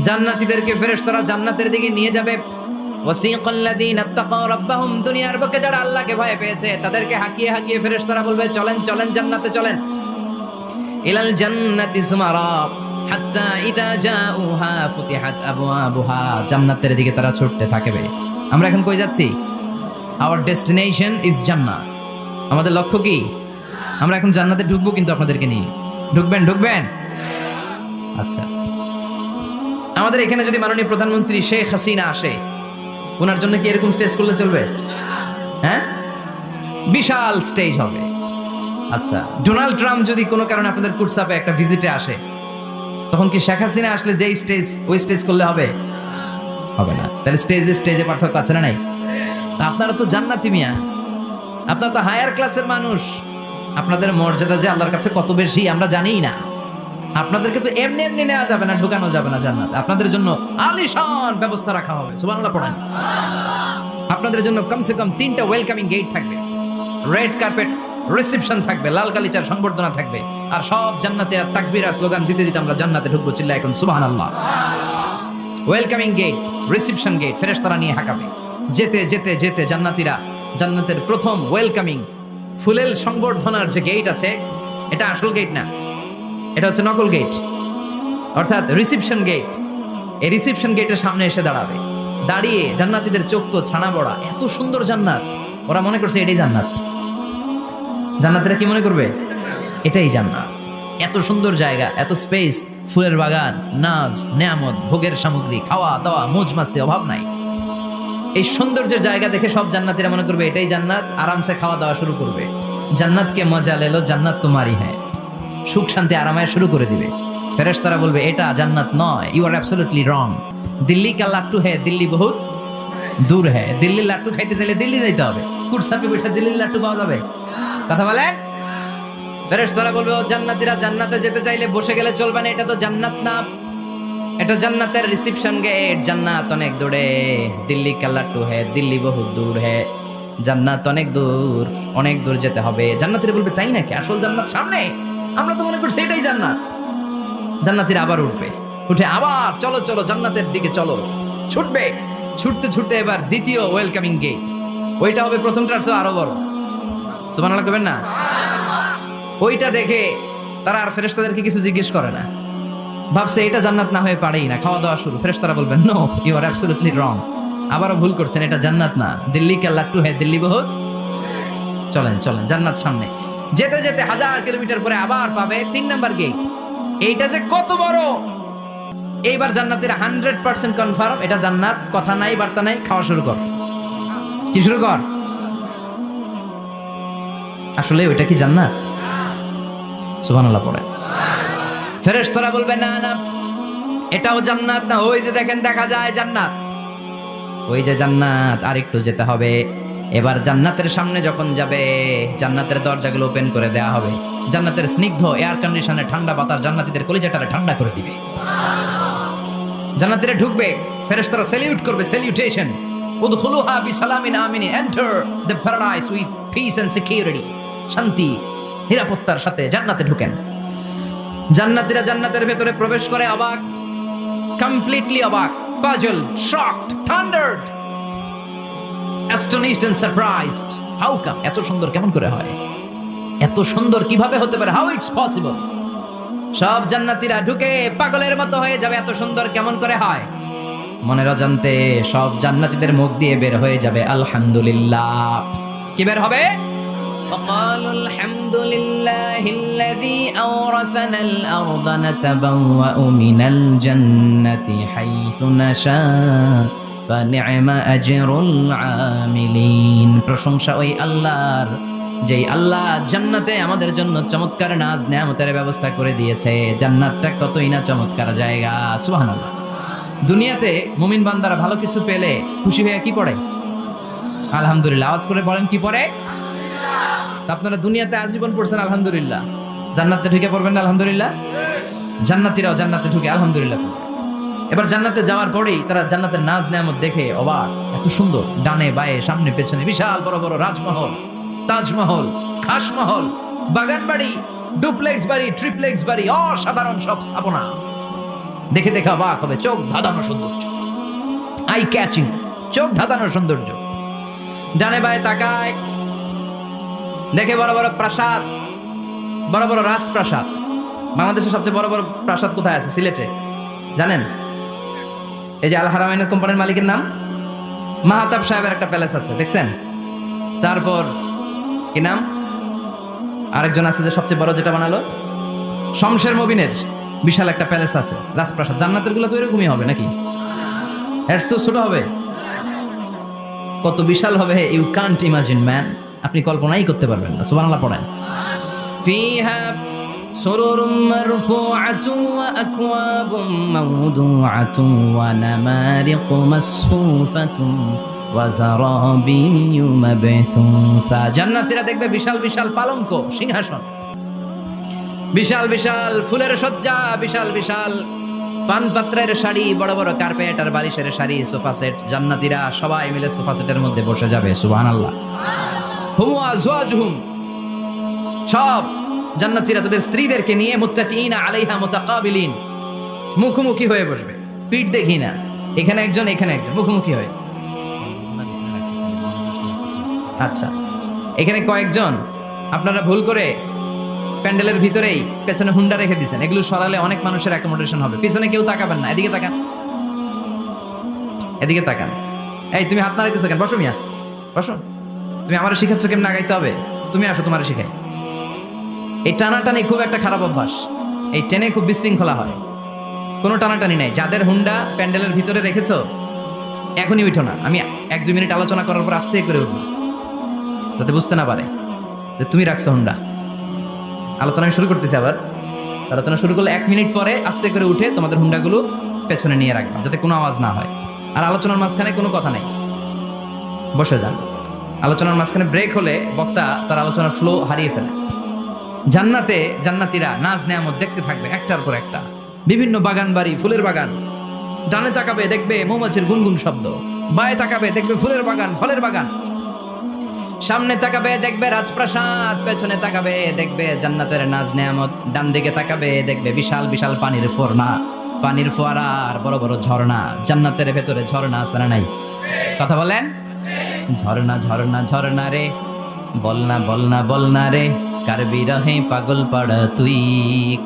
জান্নাতীদেরকে ফেরেশতারা জান্নাতের দিকে নিয়ে যাবে। ওয়াসিকাল্লাযীনা ইত্তাকাউ রাব্বাহুম, দুনিয়ার বুকে যারা আল্লাহকে ভয় পেয়েছে তাদেরকে হাঁকিয়ে হাঁকিয়ে ফেরেশতারা বলবে, চলেন চলেন জান্নাতে চলেন। ইলাল জান্নাতি যুমারা হাত্তা ইযা জাউহা ফুতিহাত আবওয়াবুহা, জান্নাতের দিকে তারা ছুটতে থাকবে। আমরা এখন কই যাচ্ছি? আওয়ার ডেস্টিনেশন ইজ জান্নাত। আমাদের লক্ষ্য কি? আমরা এখন জান্নাতে ঢুকবো, কিন্তু আপনাদেরকে নিয়ে। ঢুকবেন? ঢুকবেন? আচ্ছা, আমাদের এখানে যদি মাননীয় প্রধানমন্ত্রী শেখ হাসিনা আসে, ওনার জন্য কি এরকম স্টেজ করলে চলবে? হ্যাঁ, বিশাল স্টেজ হবে। আচ্ছা, ডোনাল্ড ট্রাম্প যদি কোনো কারণে আপনাদের কুটসাপে একটা ভিজিটে আসে, তখন কি শেখ হাসিনা আসলে যেই স্টেজ, ওই স্টেজ করলে হবে? হবে না। তাহলে স্টেজে স্টেজে পার্থক্য আছে না নাই? তা আপনারা তো জান্নাতি মিয়া, আপনারা তো হায়ার ক্লাসের মানুষ, আপনাদের মর্যাদা যে আল্লাহর কাছে কত বেশি আমরা জানিই না। আপনাদেরকে তো এমনি এমনি নেওয়া যাবে না, ঢুকানো যাবে না জান্নাত। আপনাদের জন্য আলিশান ব্যবস্থা রাখা হবে। সুবহানাল্লাহ পড়েন। আপনাদের জন্য কমসে কম 3টা ওয়েলকামিং গেট থাকবে, রেড কার্পেট রিসেপশন থাকবে, লাল গালিচার সংবর্ধনা থাকবে, আর সব জান্নাতে তাকবীর আর স্লোগান দিতে দিতে আমরা জান্নাতে ঢুকবো। চিল্লায় এখন সুবহানাল্লাহ। ওয়েলকামিং গেট, রিসেপশন গেট ফেরেশতারা নিয়ে হাঁকাবে। যেতে যেতে যেতে জান্নাতীরা, জান্নাতের প্রথম ওয়েলকামিং ফুলেল সংবর্ধনার যে গেট আছে, এটা আসল গেট না, এটা হচ্ছে নকল গেট, অর্থাৎ রিসেপশন গেট। এই রিসেপশন গেটের সামনে এসে দাঁড়াবে। দাঁড়িয়ে জান্নাতীদের চোখ তো ছানা বড়া, এত সুন্দর জান্নাত, ওরা মনে করছে এটাই জান্নাত। জান্নাতীরা কি মনে করবে? এটাই জান্নাত। এত সুন্দর জায়গা, এত স্পেস, ফুলের বাগান, নাজ নেয়ামত, ভোগের সামগ্রী, খাওয়া দাওয়া, মৌজ মাস্তি, অভাব নাই। এই সৌন্দর্যের জায়গা দেখে সব জান্নাতীরা মনে করবে এটাই জান্নাত, আরামসে খাওয়া দাওয়া শুরু করবে। জান্নাতকে মজা লেলো, জান্নাত তোমারই হ্যাঁ, সুখ শান্তি আরামায় শুরু করে দিবে। ফেরেশতারা বলবে এটা জান্নাত নয়, you are absolutely wrong. Delhi কা লাট্টু হ্যাঁ, দিল্লি বহুত দূর হ্যাঁ। দিল্লির লাট্টু খাইতে চাইলে দিল্লি যাইতে হবে, কুটসাপে বসে দিল্লির লাট্টু পাওয়া যাবে? কথা বলে। ফেরেশতারা বলবে, ও জান্নাতীরা, জান্নাতে যেতে চাইলে বসে গেলে চলবে না, এটা তো জান্নাত না, এটা জান্নাতের রিসেপশন গেট। জান্নাত অনেক দূরে, দিল্লি কা লাট্টু হ্যাঁ, দিল্লি বহুত দূর হ্যাঁ, জান্নাত অনেক দূর, অনেক দূর যেতে হবে। জান্নাতীরা বলবে, তাই নাকি? আসল জান্নাত সামনে, আমরা তো মনে করছি এটাই জান্নাত। জান্নাতীরা আবার উঠবে, উঠে আবার চলো চলো জান্নাতের দিকে চলো, ছুটবে। ছুটতে ছুটতে এবার দ্বিতীয় ওয়েলকামিং গেট, ওইটা হবে প্রথমটার চেয়ে আরো বড়। সুবহানাল্লাহ করবেন না? ওইটা দেখে তারা আর ফেরেশতাদেরকে কিছু জিজ্ঞেস করে না, ভাবছে এটা জান্নাত না হয়ে পারেই না, খাওয়া দাওয়া শুরু। ফেরেশতারা বলবেন, no, you are absolutely wrong, আবারও ভুল করছেন, এটা জান্নাত না, দিল্লি কা লাট্টু হ্যাঁ, দিল্লি বহুত। চলেন চলেন জান্নাত সামনে। যেতে যেতে 1000 কিলোমিটার পরে আবার পাবে 3 নাম্বার গেট। এইটা যে কত বড়! এইবার জান্নাতীরা 100% কনফার্ম এটা জান্নাত, কথা নাই বার্তা নাই, খাওয়া শুরু কর। কি শুরু কর? আসলে ওইটা কি জান্নাত? সুবহানাল্লাহ পড়ে। ফেরেশতারা বলবে, না না, এটাও জান্নাত না, ওই যে দেখেন দেখা যায় জান্নাত, ওই যে জান্নাত, আর একটু যেতে হবে। এবার জান্নাতের সামনে যখন যাবে, জান্নাতের দরজাগুলো ওপেন করে দেয়া হবে। জান্নাতের স্নিগ্ধ এয়ার কন্ডিশনে ঠান্ডা বাতাস জান্নাতীদের কলিজাটারে ঠান্ডা করে দিবে। জান্নাতীরা ঢুকবে, ফেরেশতারা স্যালিউট করবে, স্যালিউটেশন, উদখুলুহা বিসালামিন আমিন, enter the paradise with peace and security, শান্তি নিরাপত্তার সাথে জান্নাতে ঢুকেন। জান্নাতীরা জান্নাতের ভেতরে প্রবেশ করে অবাক, কমপ্লিটলি অবাক, puzzle, shocked, thundered, astonished and surprised. How come? এত সুন্দর কেমন করে হয়? এত সুন্দর কিভাবে হতে পারে? How it's possible? সব জান্নাতীরা ঢুকে পাগলের মতো হয়ে যাবে, এত সুন্দর কেমন করে হয়? মনের অজান্তে সব জান্নাতীদের মুখ দিয়ে বের হয়ে যাবে আলহামদুলিল্লাহ। কি বের হবে? وقالوا الحمد لله الذي أورثنا الأرض نتبوأ من الجنة حيث نشاء فنعم أجر العاملين। প্রশংসা ওই আল্লাহর, যেই আল্লাহ জান্নাতে আমাদের জন্য চমৎকার নাজ নেয়ামতের ব্যবস্থা করে দিয়েছে। জান্নাতটা কতই না চমৎকার জায়গা, সুবহানাল্লাহ। দুনিয়াতে মুমিন বান্দারা ভালো কিছু পেলে খুশি হয়ে কি পড়ে? আলহামদুলিল্লাহ। আওয়াজ করে বলেন, কি পড়ে? আপনারা দুনিয়াতে আজীবন পড়ছেন আলহামদুলিল্লাহ, জান্নাতে ঢুকে পড়বেন না আলহামদুলিল্লাহ? জান্নাতীরাও জান্নাতে ঢুকে আলহামদুলিল্লাহ। এবার জান্নাতে যাওয়ার পরেই তারা জান্নাতের নাজ নেয়ামত দেখে অবাক, এত সুন্দর, ডানে বায়ে সামনে পেছনে বিশাল বড় বড় রাজমহল, তাজমহল, খাসমহল, বাগান বাড়ি, ডুপ্লেক্স বাড়ি, ট্রিপ্লেক্স বাড়ি, অসাধারণ সব স্থাপনা দেখে দেখে অবাক হবে। চোখ ধাঁধানো সৌন্দর্য, আই ক্যাচিং, চোখ ধাঁধানো সৌন্দর্য। ডানে বায়ে তাকায়, দেখে বড় বড় প্রাসাদ, বড় বড় রাজপ্রাসাদ। বাংলাদেশের সবচেয়ে বড় বড় প্রাসাদ কোথায় আছে? সিলেটে, জানেন? এই যে আল হারামাইনের কোম্পানির মালিকের নাম মাহতাব সাহেবের একটা প্যালেস আছে, দেখছেন? তারপর কি নাম আরেকজন আছে যে সবচেয়ে বড় যেটা বানালো, শমশের মবিনের বিশাল একটা প্যালেস আছে, রাজপ্রাসাদ। জান্নাতের গুলো তো এরকমই হবে নাকি? এর তো ছোট হবে, কত বিশাল হবে, ইউ কান্ট ইমাজিন ম্যান, আপনি কল্পনাই করতে পারবেন না। সুবহানাল্লাহ পড়েন। ফিহা সুরুরুম মারফুআতুন ওয়া আকওয়াবুম মাওদুআতুন ওয়া নামারিকু মাসফুফাতুন ওয়া যারাবিয়্যু মাবথুসা। জান্নাতীরা দেখবে বিশাল বিশাল পালঙ্ক, সিংহাসন, বিশাল বিশাল ফুলের সজ্জা, বিশাল বিশাল পানপাত্রের শাড়ি, বড় বড় কার্পেট আর বালিশের শাড়ি, সোফা সেট। জান্নাতীরা সবাই মিলে সোফা সেটের মধ্যে বসে যাবে। সুবহানাল্লাহ। হুম আজওয়াজুহুম, সব জান্নাতীরা তাদের স্ত্রীদেরকে নিয়ে মুত্তাকিনা আলাইহা মুতাকাবিলিন, মুখোমুখি হয়ে বসবে, পিঠ দেখি না, এখানে একজন এখানে একজন, মুখোমুখি হয়ে। আচ্ছা, এখানে কয়েকজন আপনারা ভুল করে প্যান্ডেলের ভিতরেই পেছনে হুন্ডা রেখে দিচ্ছেন, এগুলো সরালে অনেক মানুষের অ্যাকোমোডেশন হবে। পিছনে কেউ তাকাবেন না, এদিকে তাকান, এদিকে তাকান। এই তুমি হাত নাড়াইতেছো কেন? বসো মিয়া, বসো। তুমি আমার শিখাচ্ছ কেমন আগাইতে হবে? তুমি আসো, তোমার শিখাই। এই টানাটানি খুব একটা খারাপ অভ্যাস, এই টেনে খুব বিশৃঙ্খলা হয়। কোনো টানাটানি নাই। যাদের হুন্ডা প্যান্ডেলের ভিতরে রেখেছো এখনই উঠো না, আমি 1-2 মিনিট আলোচনা করার পর আস্তে করে উঠবো, যাতে বুঝতে না পারে যে তুমি রাখছো হুন্ডা। আলোচনা আমি শুরু করতেছি। আবার আলোচনা শুরু করলে 1 মিনিট পরে আস্তে করে উঠে তোমাদের হুন্ডাগুলো পেছনে নিয়ে রাখবে, যাতে কোনো আওয়াজ না হয়। আর আলোচনার মাঝখানে কোনো কথা নাই, বসে যান। আলোচনার মাঝখানে ব্রেক হলে বক্তা তার আলোচনার ফ্লো হারিয়ে ফেলে। জান্নাতে জান্নাতীরা নাজ নেয়ামত দেখতে থাকবে একটার পর একটা, বিভিন্ন বাগান বাড়ি, ফুলের বাগান। ডানে তাকাবে দেখবে মৌমাছির গুনগুন শব্দ, বায়ে তাকাবে দেখবে ফুলের বাগান, ফলের বাগান। সামনে তাকাবে দেখবে রাজপ্রাসাদ, পেছনে তাকাবে দেখবে জান্নাতের নাজ নেয়ামত। ডান দিকে তাকাবে দেখবে বিশাল বিশাল পানির ফোয়ারা আর বড় বড় ঝর্ণা। জান্নাতের ভেতরে ঝর্ণা আছে না নাই? কথা বলেন। ঝর্ণা ঝর্ণা ঝর্ণা রে, বলনা বলনা বলনা রে, কার বিরহে পাগল পাড়া তুই,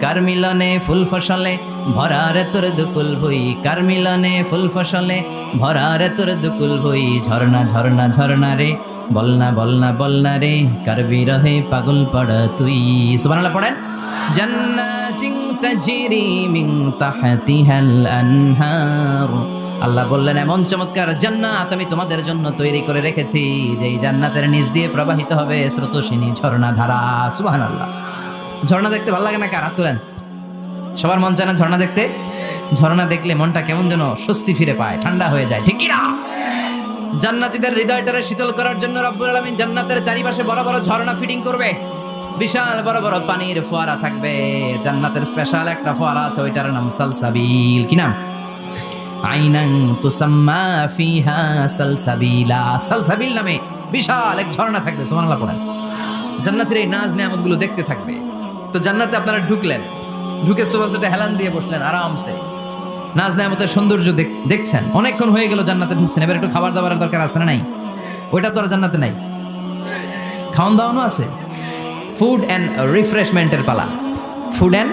কার মিলনে ফুল ফসলে ভরা রে তোর দুকুল ভুই, কার মিলনে ফুল ফসলে ভরা রে তোর দুকুল ভুই। ঝর্ণা ঝর্ণা ঝর্ণা রে, বলনা বলনা বলনা রে, কার বিরহে পাগল পাড়া তুই। সুবহানাল্লাহ পড়েন। জান্নাতিন তাজরি মিন তাহতিহাল আনহার, আল্লাহ বললেন এমন চমৎকার জান্নাত আমি তোমাদের জন্য তৈরি করে রেখেছি, যেই জান্নাতের নিচ দিয়ে প্রবাহিত হবে স্রোতস্বিনী ঝর্ণা ধারা। সুবহানাল্লাহ। ঝর্ণা দেখতে ভালো লাগে না? কার হাত তোলেন। সবার মন চায় না ঝর্ণা দেখতে? ঝর্ণা দেখলে মনটা কেমন যেন স্বস্তি ফিরে পায়, ঠান্ডা হয়ে যায়, ঠিক কি না? জান্নাতীদের হৃদয়টারে শীতল করার জন্য রব্বুল আলামিন জান্নাতের চারিপাশে বড় বড় ঝর্ণা ফিটিং করবে। বিশাল বড় বড় পানির ফোয়ারা থাকবে। জান্নাতের স্পেশাল একটা ফোয়ারা আছে, ওইটার নাম সালসাবিল। কি নাম? আইনান তুসাম্মা ফিহা সালসাবিলা। সালসাবিল নামে বিশাল এক ঝর্ণা থাকবে। সুবহানাল্লাহ পড়েন। জান্নাতের এই নাজ নেয়ামতগুলো দেখতে থাকবে। তো জান্নাতে আপনারা ঢুকলেন, ঢুকে সোফাসেটে হেলান দিয়ে বসলেন আরামসে, নাজ নেয়ামতের সৌন্দর্য দেখছেন। অনেকক্ষণ হয়ে গেল জান্নাতে ঢুকছেন, এবার একটু খাবার দাবারের দরকার আছে না নাই? ওইটা তো আর জান্নাতে নাই। খাওয়ান দাওয়ানো আছে। ফুড অ্যান্ড রিফ্রেশমেন্টের পালা। Food and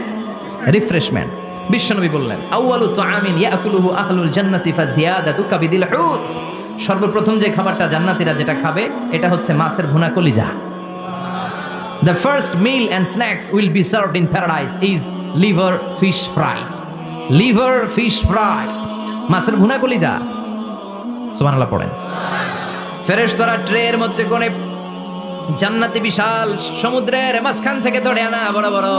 refreshment. বিশ্বনবী বললেন, আউয়ালু তুআমিন ইয়াকুলুহু আহলুল জান্নাতি ফাজিয়াদাতু কাবিদিল হুত। সর্বপ্রথম যে খাবারটা জান্নাতীরা যেটা খাবে এটা হচ্ছে মাছের ভুনা কলিজা। The first meal and snacks will be served in paradise is liver fish fry. Liver fish fry. মাছের ভুনা কলিজা। সুবহানাল্লাহ পড়েন। ফেরেশতারা ট্রের মধ্যে কোণে জান্নাতি বিশাল সমুদ্রের মাঝখান থেকে ধরে আনা বড় বড়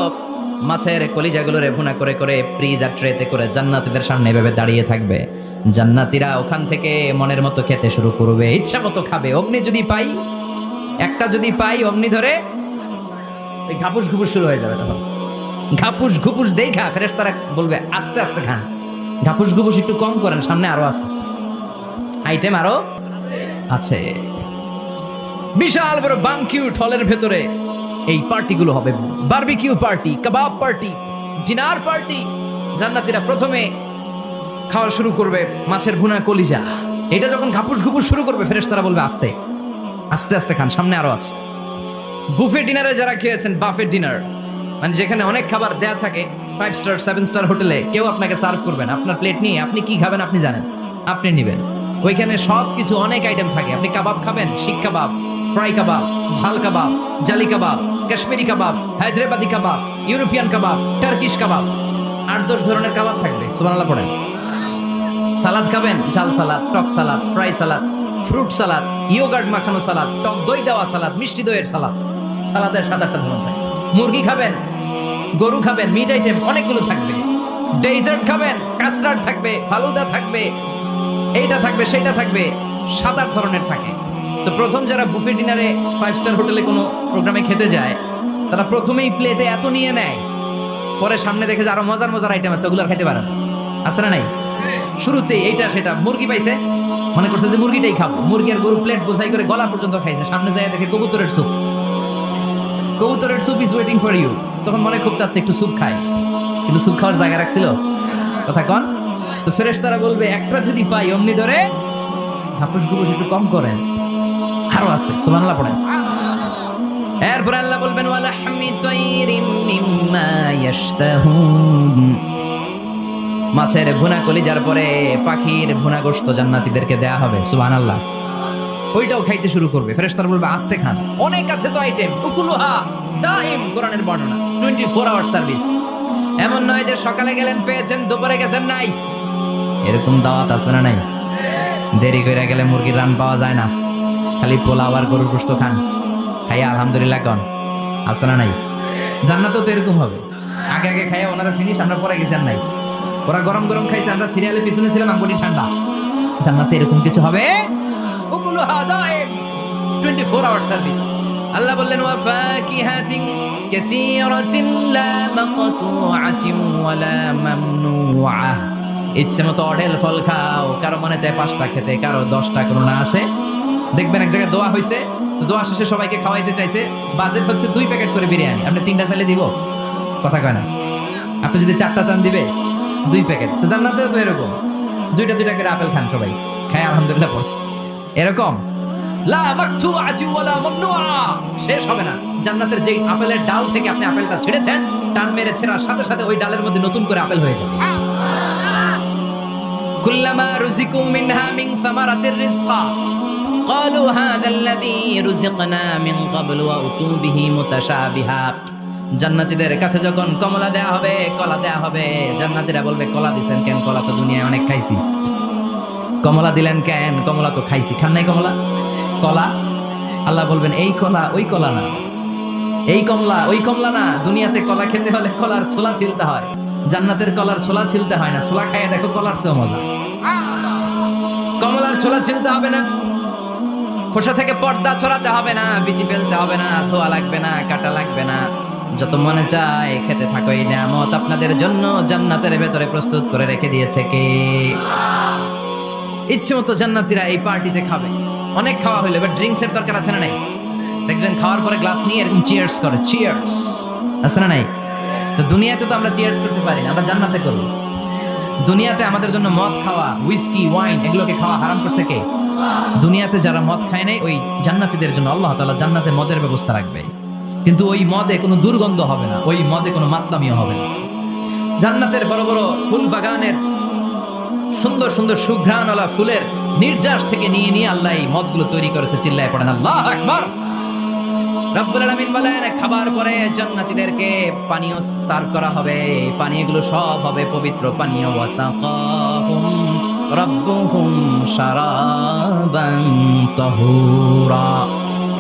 মাছের কলিজাগুলোরে ভুনা করে করে ফ্রিজার ট্রেতে করে জান্নাতীদের সামনে এভাবে দাঁড়িয়ে থাকবে। জান্নাতীরা ওখান থেকে মনের মতো খেতে শুরু করবে, ইচ্ছা মতো খাবে। অগ্নি যদি পাই, একটা যদি পাই অগ্নি ধরে ঘাপুস ঘুপুস শুরু হয়ে যাবে। তখন ঘাপুস ঘুপুস দেখা ফেরেশতারা বলবে আস্তে আস্তে খান, ঘাপুস ঘুপুস একটু কম করেন, সামনে আরো আছে, আইটেম আরো আছে। বিশাল বড় বানকিউট হলের ভেতরে এই পার্টিগুলো হবে। বারবিকিউ পার্টি, কাবাব পার্টি, ডিনার পার্টি। জান্নাতীরা প্রথমে খাওয়া শুরু করবে মাছের ভুনা কলিজা। এটা যখন ঘাপুস ঘুপুস শুরু করবে ফেরেশতারা বলবে আস্তে আস্তে আস্তে খান, সামনে আরো আছে। বুফে ডিনারে যারা খেয়েছেন, বাফে ডিনার মানে যেখানে অনেক খাবার দেয়া থাকে, 5 স্টার 7 স্টার হোটেলে কেউ আপনাকে সার্ভ করবেন, আপনার প্লেট নিয়ে আপনি কি খাবেন আপনি জানেন, আপনি নেবেন। ওইখানে সব কিছু অনেক আইটেম থাকে। আপনি কাবাব খাবেন, শিক কাবাব, ফ্রাই কাবাব, ঝাল কাবাব, জালি কাবাব, কাশ্মীরি কাবাব, হায়দ্রাবাদি কাবাব, ইউরোপিয়ান কাবাব, টার্কিশ কাবাব, 8-10 ধরনের কাবাব থাকবে। সুবহানাল্লাহ পড়েন। সালাদ খাবেন, ঝাল সালাদ, টক salad, fry salad, fruit salad, yoghurt মাখানো সালাদ, টক দই দেওয়া সালাদ, মিষ্টি দইয়ের সালাদ। সালাদের 7-8টা ধরন থাকে। মুরগি খাবেন, গরু খাবেন, মিট আইটেম অনেকগুলো থাকবে। ডেজার্ট খাবেন, কাস্টার্ড থাকবে, ফালুদা থাকবে, এইটা থাকবে সেইটা থাকবে, 7-8 ধরনের থাকে। তো প্রথম যারা বুফে ডিনারে 5 স্টার হোটেলে কোনো প্রোগ্রামে খেতে যায়, তারা প্রথমেই প্লেটে এত নিয়ে নেয়, পরে সামনে দেখে যে আরো মজার মজার আইটেম আছে, ওগুলো আর খাইতে পারে না। আছে না নাই? শুরুতেই এইটা সেটা মুরগি পাইছে, মনে করছে যে মুরগিটাই খাবো। মুরগি আর গরু প্লেট বোঝাই করে গলা পর্যন্ত খাইছে। সামনে যায় দেখে কবুতরের স্যুপ। কবুতরের soup is waiting for you. তখন মনে খুব চাচ্ছে একটু স্যুপ খাই, কিন্তু স্যুপ খাওয়ার জায়গা রাখছিল কথা কন। তো ফেরেশতারা বলবে একটা যদি পাই অমনি ধরে ঘাপুস ঘুপুস একটু কম করেন, আরো আছে। সুবহানাল্লাহ পড়েন। এরপর আল্লাহ বলবেন ওয়ালাহমি তাইরিম মিম্মা ইয়াশতাহুন। মাছের ভুনা কলিজার পরে পাখির ভুনা গোশত জান্নাতীদেরকে দেয়া হবে। সুবহানাল্লাহ। ওইটাও খাইতে শুরু করবে। ফেরেশতারা বলবে আস্তে খান, অনেক আছে তো আইটেম। উকুলুহা দাইম, কোরআনের বর্ণনা, 24 আওয়ার সার্ভিস। এমন নয় যে সকালে গেলেন পেয়েছেন, দুপুরে গেছেন নাই। এরকম দাওয়াত আছে না নাই? দেরি করে গেলে মুরগির রান পাওয়া যায় না, খালি পোলাও আর গরুর গোশত খান, খাইয়া আলহামদুলিল্লাহ কন। আছে না নাই? জান্নাতও তো এরকম হবে। আগে আগে খাইয়া ওনারা ফিনিশ, আমরা পরে গেছি আর নাই। ওরা গরম গরম খাইছে, আমরা সিরিয়ালে পিছনে ছিলাম, আঙ্গুটি ঠান্ডা। জান্নাতে এরকম কিছু হবে। উকুলুহা দাইম, 24 আওয়ার সার্ভিস। আল্লাহ বললেন ওয়া ফাকিহাতিন কাসীরাতিন লা মাকতুআতিন ওয়া লা মামনুআ। ইচ্ছে মতো অঢেল ফল খাও, কারো মনে চায় 5টা খেতে, কারো 10টা, কোনো না আছে। দেখবেন এক জায়গায় দোয়া হয়েছে, তো দোয়া শেষে সবাইকে খাওয়াইতে চাইছে, বাজেট হচ্ছে 2 প্যাকেট করে বিরিয়ানি। আপনি 3টা চাইলে দিব? কথা কয় না। আপনি যদি 4টা চান দিবে 2 প্যাকেট। তো জান্নাতেও তো এরকম, 2টা করে আপেল খান সবাই, খায় আলহামদুলিল্লাহ পড়। এরকম লা মাকতুআতি ওয়ালা মামনুআ, শেষ হবে না। জান্নাতের যেই আপেলের ডাল থেকে আপনি আপেলটা ছেড়েছেন, টান মেরে ছেড়ার সাথে সাথে ওই ডালের মধ্যে নতুন করে আপেল হয়ে যাবে। কুল্লামা রুজিকু মিনহা মিন সামারাতির রিজকা ক্বালু হাযাল্লাযী রুজিকনা মিন ক্বাবলু ওয়া উতু বিহি মুতাশাবিহা। জান্নাতীদের কাছে যখন কমলা দেয়া হবে, কলা দেয়া হবে, জান্নাতীরা বলবে কলা দিবেন কেন? কলা তো দুনিয়ায় অনেক খাইছি। কমলা দিলেন কেন? কমলা তো খাইছি। খান নাই কমলা? কলা? আল্লাহ বলবেন এই কলা ওই কলা না, এই কমলা ওই কমলা না। দুনিয়াতে কলা খেতে হলে কলার ছোলা ছিলতে হয়, জান্নাতের কলার ছোলা ছিলতে হয় না। ছোলা খাইয়া দেখো, কলার চেয়ে মজা। কমলার ছোলা ছিলতে হবে না, খোসা থেকে পর্দা ছড়াতে হবে না, বিচি ফেলতে হবে না, ধোয়া লাগবে না, কাটা লাগবে না, যত মনে চায় খেতে থাকো। এই নিয়ামত আপনাদের জন্য জান্নাতের ভেতরে প্রস্তুত করে রেখে দিয়েছে কে? ইচ্ছে মতো জান্নাতীরা এই পার্টিতে খাবে। অনেক খাওয়া হইলো, এবার ড্রিঙ্কস এর দরকার আছে না নাই? দেখবেন খাওয়ার পরে গ্লাস নিয়ে এরকম চিয়ার্স করে, চিয়ার্স আছে না নাই? তো দুনিয়াতে তো আমরা চিয়ার্স করতে পারি না, আমরা জান্নাতে করব। দুনিয়াতে আমাদের জন্য মদ খাওয়া, হুইস্কি, ওয়াইন এগুলোকে খাওয়া হারাম করছে কে? দুনিয়াতে যারা মদ খায় নাই, ওই জান্নাতীদের জন্য আল্লাহ তাআলা জান্নাতে মদের ব্যবস্থা রাখবে। কিন্তু ওই মদে কোনো দুর্গন্ধ হবে না, ওই মদে কোনো মাতলামিও হবে না। জান্নাতের বড় বড় ফুল বাগানের সুন্দর সুন্দর সুঘ্রাণওয়ালা ফুলের নির্যাস থেকে নিয়ে নিয়ে আল্লাহ এই মদগুলো তৈরি করেছে। চিল্লায় পড়েন আল্লাহু আকবার। রব্বুল আলামিন বলেন, খাবার পরে জান্নাতীদেরকে পানীয় সার্ভ করা হবে। এই পানীয়গুলো সব হবে পবিত্র পানীয়। ওয়াসাকাহুম রাব্বুহুম শারাবান তাহুরা।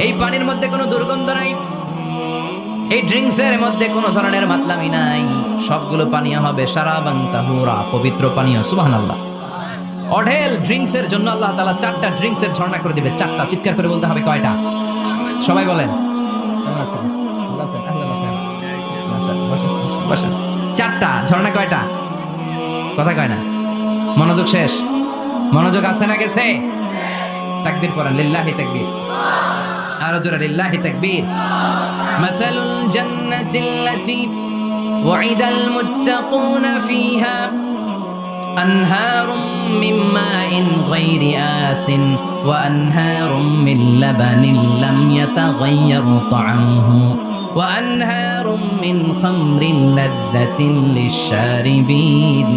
এই পানির মধ্যে কোনো দুর্গন্ধ নাই, এই ড্রিঙ্কসের মধ্যে কোনো ধরনের মাতলামি নাই, সবগুলো পানীয় হবে শারাবান তাহুরা, পবিত্র পানীয়। সুবহানাল্লাহ। অঢেল ড্রিঙ্কসের জন্য আল্লাহ তাআলা 4টা ড্রিঙ্কসের ঝর্ণা করে দিবে। 4টা, চিৎকার করে বলতে হবে কয়টা? সবাই বলেন। 4টা ঝর্ণা। কয়টা? কথা কয় না, মনোযোগ শেষ। মনোযোগ আছে না গেছে? তাকবীর পড়েন, লিল্লাহি তাকবীর। আরো জোরে, লিল্লাহি তাকবীর। মাসালুল জান্নাতিল্লাতী ওয়াইদাল মুত্তাকুনা ফিহা আনহারুম মিন মাইন গায়রি আসিন ওয়া আনহারুম মিন লাবানিন লাম ইয়াতাগায়্যার তা'আমুহু ওয়া আনহারুম মিন খামরিন লাযযাতিন লিশ-শারিবিন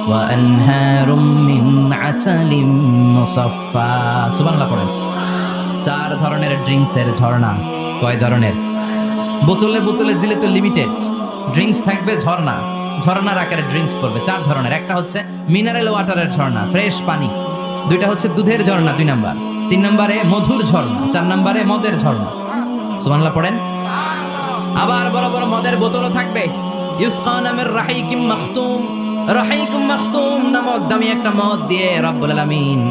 ওয়া আনহারুম মিন আসালিন মুসাফফা। সুবহানাল্লাহ পড়েন। 4 ধরনের ড্রিঙ্কসের ঝর্ণা। কয় ধরনের? বোতলে বোতলে দিলে তো লিমিটেড ড্রিঙ্কস থাকবে, ঝর্ণা ঝর্ণার আকারে ড্রিঙ্কস পড়বে। 4 ধরনের। একটা হচ্ছে মিনারেল ওয়াটারের ঝর্ণা, ফ্রেশ পানি। 2টা হচ্ছে দুধের ঝর্ণা, 2 নাম্বার। 3 নম্বরে মধুর ঝর্ণা, 4 নম্বরে মদের ঝর্ণা। সুবহানাল্লাহ পড়েন। আবার বড় বড় মদের বোতলও থাকবে। ইউসকা নামের রাহিকুম মাখতুম, রাহিকুম মাখতুম নামক দামি একটা মদ দিয়ে রব্বুল আলামিন